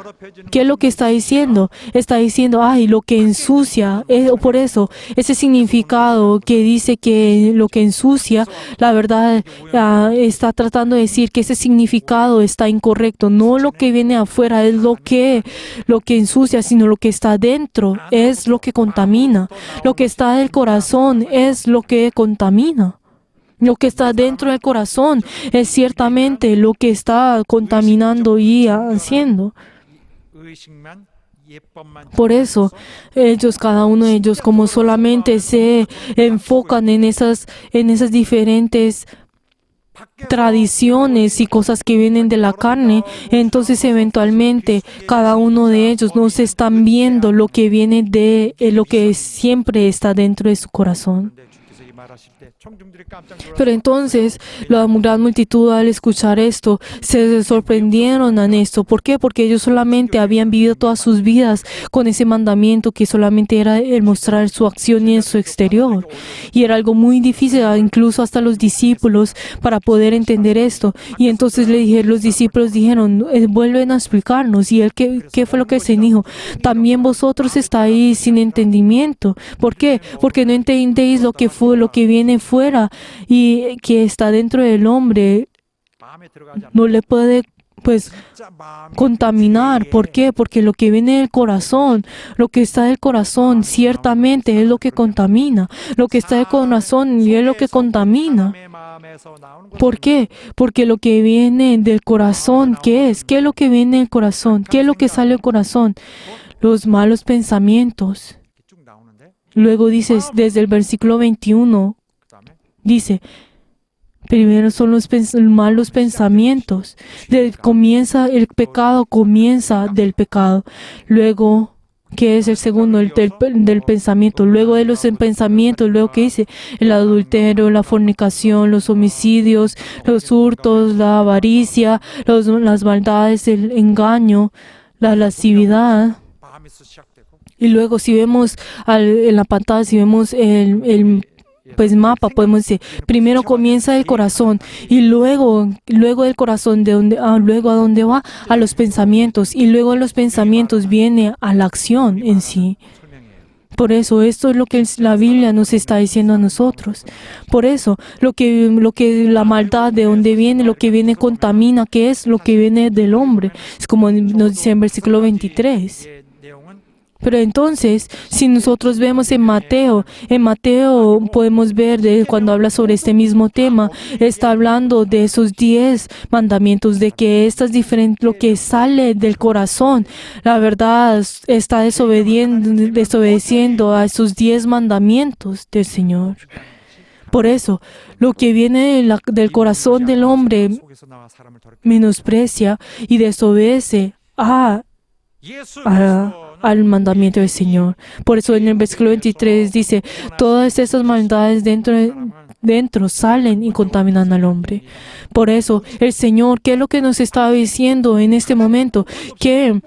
¿qué es lo que está diciendo? Está diciendo, lo que ensucia. Por eso, ese significado que dice que lo que ensucia, la verdad, está tratando de decir que ese significado está incorrecto. No lo que viene afuera es lo que ensucia, sino lo que está dentro es lo que contamina. Lo que está del corazón es lo que contamina. Lo que está dentro del corazón es ciertamente lo que está contaminando y haciendo. Por eso, cada uno de ellos, como solamente se enfocan en esas diferentes tradiciones y cosas que vienen de la carne, entonces eventualmente cada uno de ellos no se están viendo lo que viene de lo que siempre está dentro de su corazón. Pero entonces la gran multitud, al escuchar esto, se sorprendieron en esto. ¿Por qué? Porque ellos solamente habían vivido todas sus vidas con ese mandamiento que solamente era el mostrar su acción y en su exterior. Y era algo muy difícil, incluso hasta los discípulos, para poder entender esto. Y entonces los discípulos dijeron, vuelven a explicarnos. Y él, ¿qué fue lo que se dijo? También vosotros estáis sin entendimiento. ¿Por qué? Porque no entendéis lo que viene fuera y que está dentro del hombre. No le puede contaminar. ¿Por qué? Porque lo que viene del corazón, lo que está del corazón, ciertamente es lo que contamina. Lo que está del corazón es lo que contamina. ¿Por qué? Porque lo que viene del corazón, ¿qué es? ¿Qué es lo que viene del corazón? ¿Qué es lo que sale del corazón? Los malos pensamientos. Luego dices, desde el versículo 21, dice, primero son los malos pensamientos. El pecado comienza del pecado. Luego, ¿qué es el segundo? Del pensamiento. Luego de los pensamientos, luego ¿qué dice? El adulterio, la fornicación, los homicidios, los hurtos, la avaricia, las maldades, el engaño, la lascividad. Y luego si vemos en la pantalla, si vemos el mapa, podemos decir, primero comienza el corazón y luego del corazón, luego a dónde va, a los pensamientos, y luego de los pensamientos viene a la acción en sí. Por eso, esto es lo que la Biblia nos está diciendo a nosotros. Por eso, lo que la maldad, de donde viene, lo que viene contamina, ¿qué es? Lo que viene del hombre. Es como nos dice en versículo 23. Pero entonces, si nosotros vemos en Mateo podemos ver cuando habla sobre este mismo tema, está hablando de esos 10 mandamientos, de que estas diferentes, lo que sale del corazón, la verdad está desobedeciendo a esos 10 mandamientos del Señor. Por eso, lo que viene del corazón del hombre menosprecia y desobedece al mandamiento del Señor. Por eso en el versículo 23 dice, todas esas maldades dentro salen y contaminan al hombre. Por eso, el Señor, ¿qué es lo que nos está diciendo en este momento? Que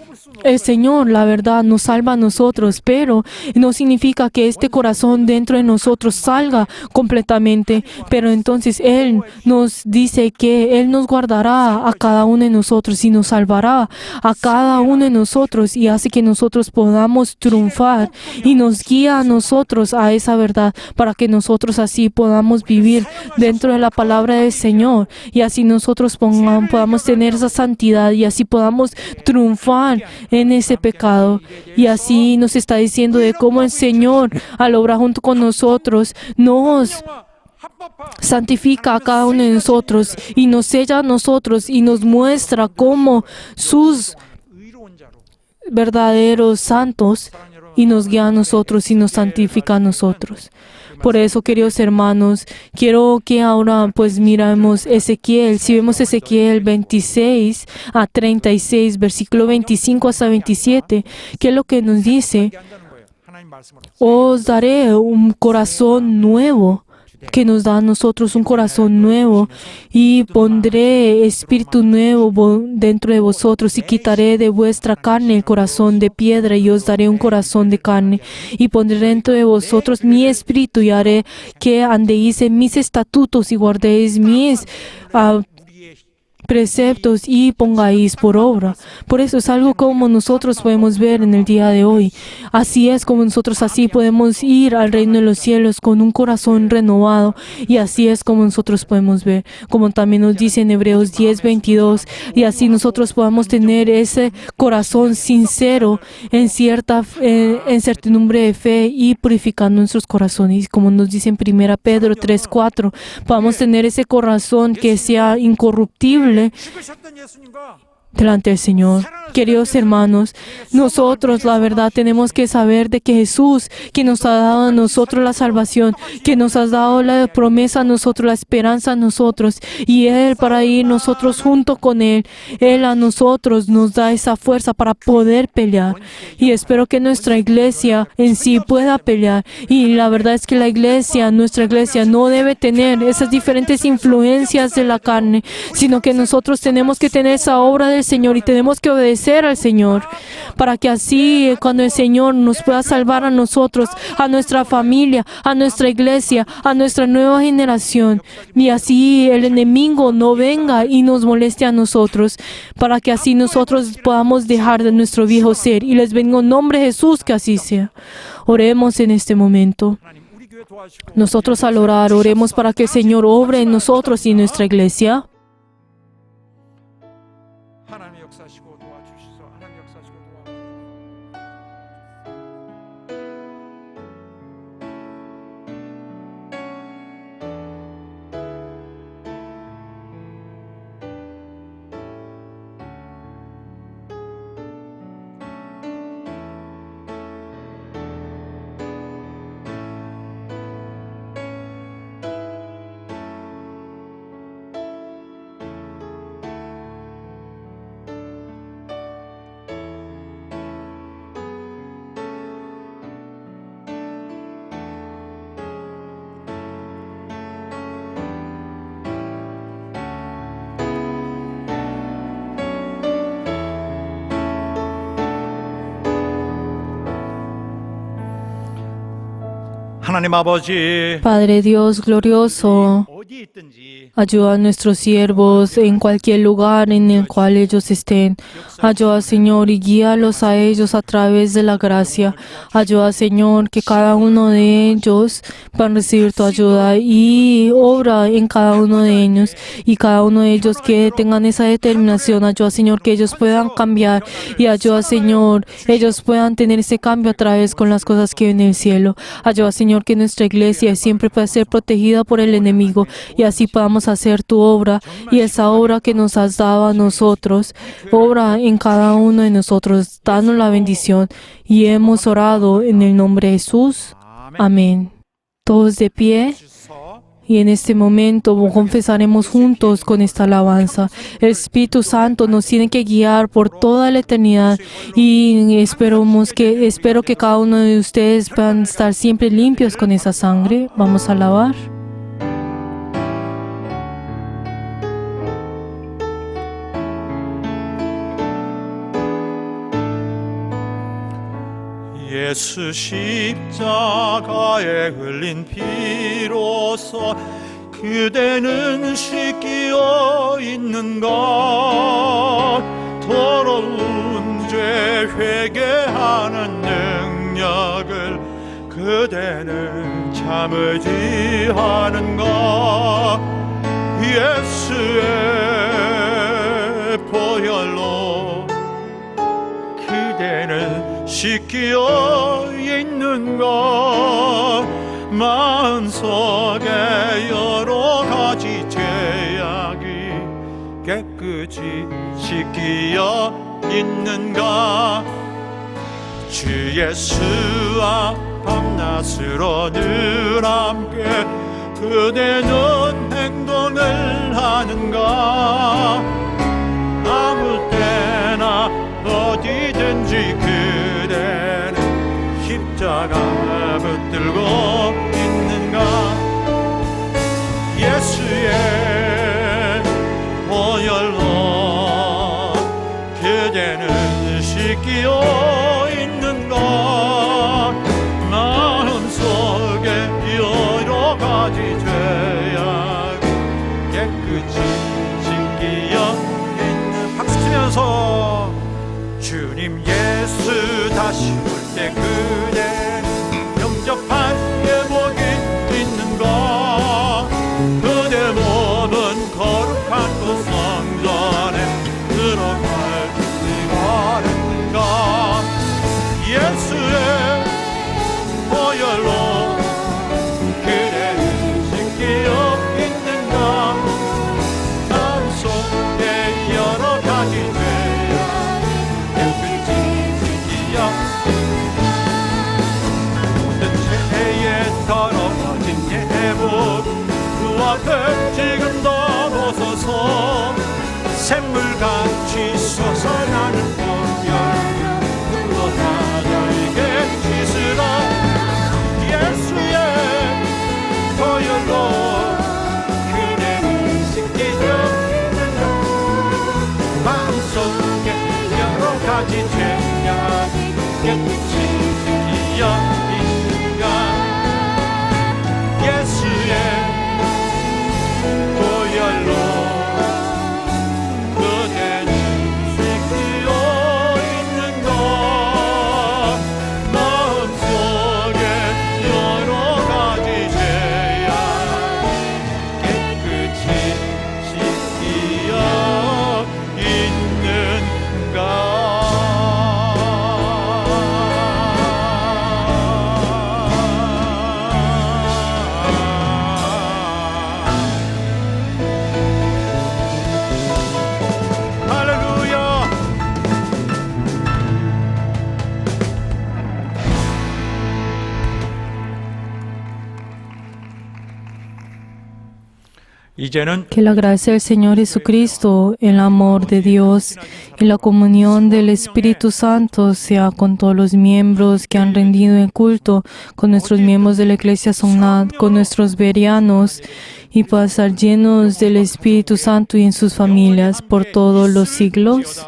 el Señor, la verdad, nos salva a nosotros, pero no significa que este corazón dentro de nosotros salga completamente. Pero entonces Él nos dice que Él nos guardará a cada uno de nosotros y nos salvará a cada uno de nosotros y hace que nosotros podamos triunfar y nos guía a nosotros a esa verdad para que nosotros así podamos vivir dentro de la palabra del Señor y así nosotros podamos tener esa santidad y así podamos triunfar en ese pecado. Y así nos está diciendo de cómo el Señor al obrar junto con nosotros nos santifica a cada uno de nosotros y nos sella a nosotros y nos muestra cómo sus verdaderos santos y nos guía a nosotros y nos santifica a nosotros. Por eso, queridos hermanos, quiero que ahora pues miremos Ezequiel. Si vemos Ezequiel 26 a 36, versículo 25 hasta 27, ¿qué es lo que nos dice? Os daré un corazón nuevo, que nos da a nosotros un corazón nuevo, y pondré espíritu nuevo dentro de vosotros, y quitaré de vuestra carne el corazón de piedra, y os daré un corazón de carne, y pondré dentro de vosotros mi espíritu, y haré que andéis en mis estatutos, y guardéis mis preceptos y pongáis por obra. Por eso es algo como nosotros podemos ver en el día de hoy. Así es como nosotros así podemos ir al reino de los cielos con un corazón renovado, y así es como nosotros podemos ver, como también nos dice en Hebreos 10:22, y así nosotros podamos tener ese corazón sincero en certidumbre de fe y purificando nuestros corazones, como nos dice en 1 Pedro 3:4, podamos tener ese corazón que sea incorruptible delante del Señor. Queridos hermanos, nosotros la verdad tenemos que saber de que Jesús, que nos ha dado a nosotros la salvación, que nos ha dado la promesa a nosotros, la esperanza a nosotros, y Él para ir nosotros junto con Él a nosotros nos da esa fuerza para poder pelear. Y espero que nuestra iglesia en sí pueda pelear. Y la verdad es que nuestra iglesia no debe tener esas diferentes influencias de la carne, sino que nosotros tenemos que tener esa obra del Señor y tenemos que obedecer al Señor, para que así cuando el Señor nos pueda salvar a nosotros, a nuestra familia, a nuestra iglesia, a nuestra nueva generación, y así el enemigo no venga y nos moleste a nosotros, para que así nosotros podamos dejar de nuestro viejo ser. Y les bendigo en nombre de Jesús, que así sea. Oremos en este momento. Nosotros al orar, oremos para que el Señor obre en nosotros y en nuestra iglesia. 하나님 아버지, Padre Dios glorioso, 어디 있든지 ayuda a nuestros siervos en cualquier lugar en el cual ellos estén. Ayuda, Señor, y guíalos a ellos a través de la gracia. Ayuda, Señor, que cada uno de ellos puedan recibir tu ayuda y obra en cada uno de ellos. Y cada uno de ellos que tengan esa determinación. Ayuda, Señor, que ellos puedan cambiar. Y ayuda, Señor, ellos puedan tener ese cambio a través con las cosas que ven en el cielo. Ayuda, Señor, que nuestra iglesia siempre pueda ser protegida por el enemigo. Y así podamos hacer tu obra y esa obra que nos has dado a nosotros. Obra en cada uno de nosotros. Danos la bendición. Y hemos orado en el nombre de Jesús. Amén. Todos de pie. Y en este momento confesaremos juntos con esta alabanza. El Espíritu Santo nos tiene que guiar por toda la eternidad y espero que cada uno de ustedes puedan estar siempre limpios con esa sangre. Vamos a alabar. 예수 십자가에 흘린 피로써 그대는 씻기어 있는가? 더러운 죄 회개하는 능력을 그대는 참으지 않은가? 예수의 보혈로 그대는 씻기어 있는가? 마음속에 여러 가지 죄악이 깨끗이 씻기어 있는가? 주 예수와 밤낮으로 늘 함께 그대는 행동을 하는가? 아무 때나 어디든지 그대는 십자가 붙들고 있는가? 예수의 보혈로 그대는 씻기어 있는가? 마음속에 여러 가지 죄악 깨끗이 씻기어 있는. 박수 치면서 주님 예수 다시 올 때 그대 영접한 예복이 있는가? 그대 몸은 거룩한 그 성전에 들어갈 수가 있는가? 예수의 보혈로 그대를 씻기어 있는가? 마음속에 여러 가지 죄악 깨끗이 씻기어 모든 죄에 더러워진 예복 그 앞에 지금 넘어서서 샘물같이 솟아나는 보혈 흘러 나에게 씻으라. 예수의 보혈로 그대를 씻기려 있는가? 마음속에 여러 가지 죄악이 깨끗이 씻기려 있는가? 예수의 보혈로 그대는 씻기어 있는가? 마음속에 여러 가지 죄악 깨끗이 씻기어 있는가? 할렐루야. 이제는 Que la gracia del Señor Jesucristo, el amor de Dios y la comunión del Espíritu Santo sea con todos los miembros que han rendido el culto, con nuestros miembros de la Iglesia Sonad, con nuestros berianos, y pasar llenos del Espíritu Santo y en sus familias por todos los siglos.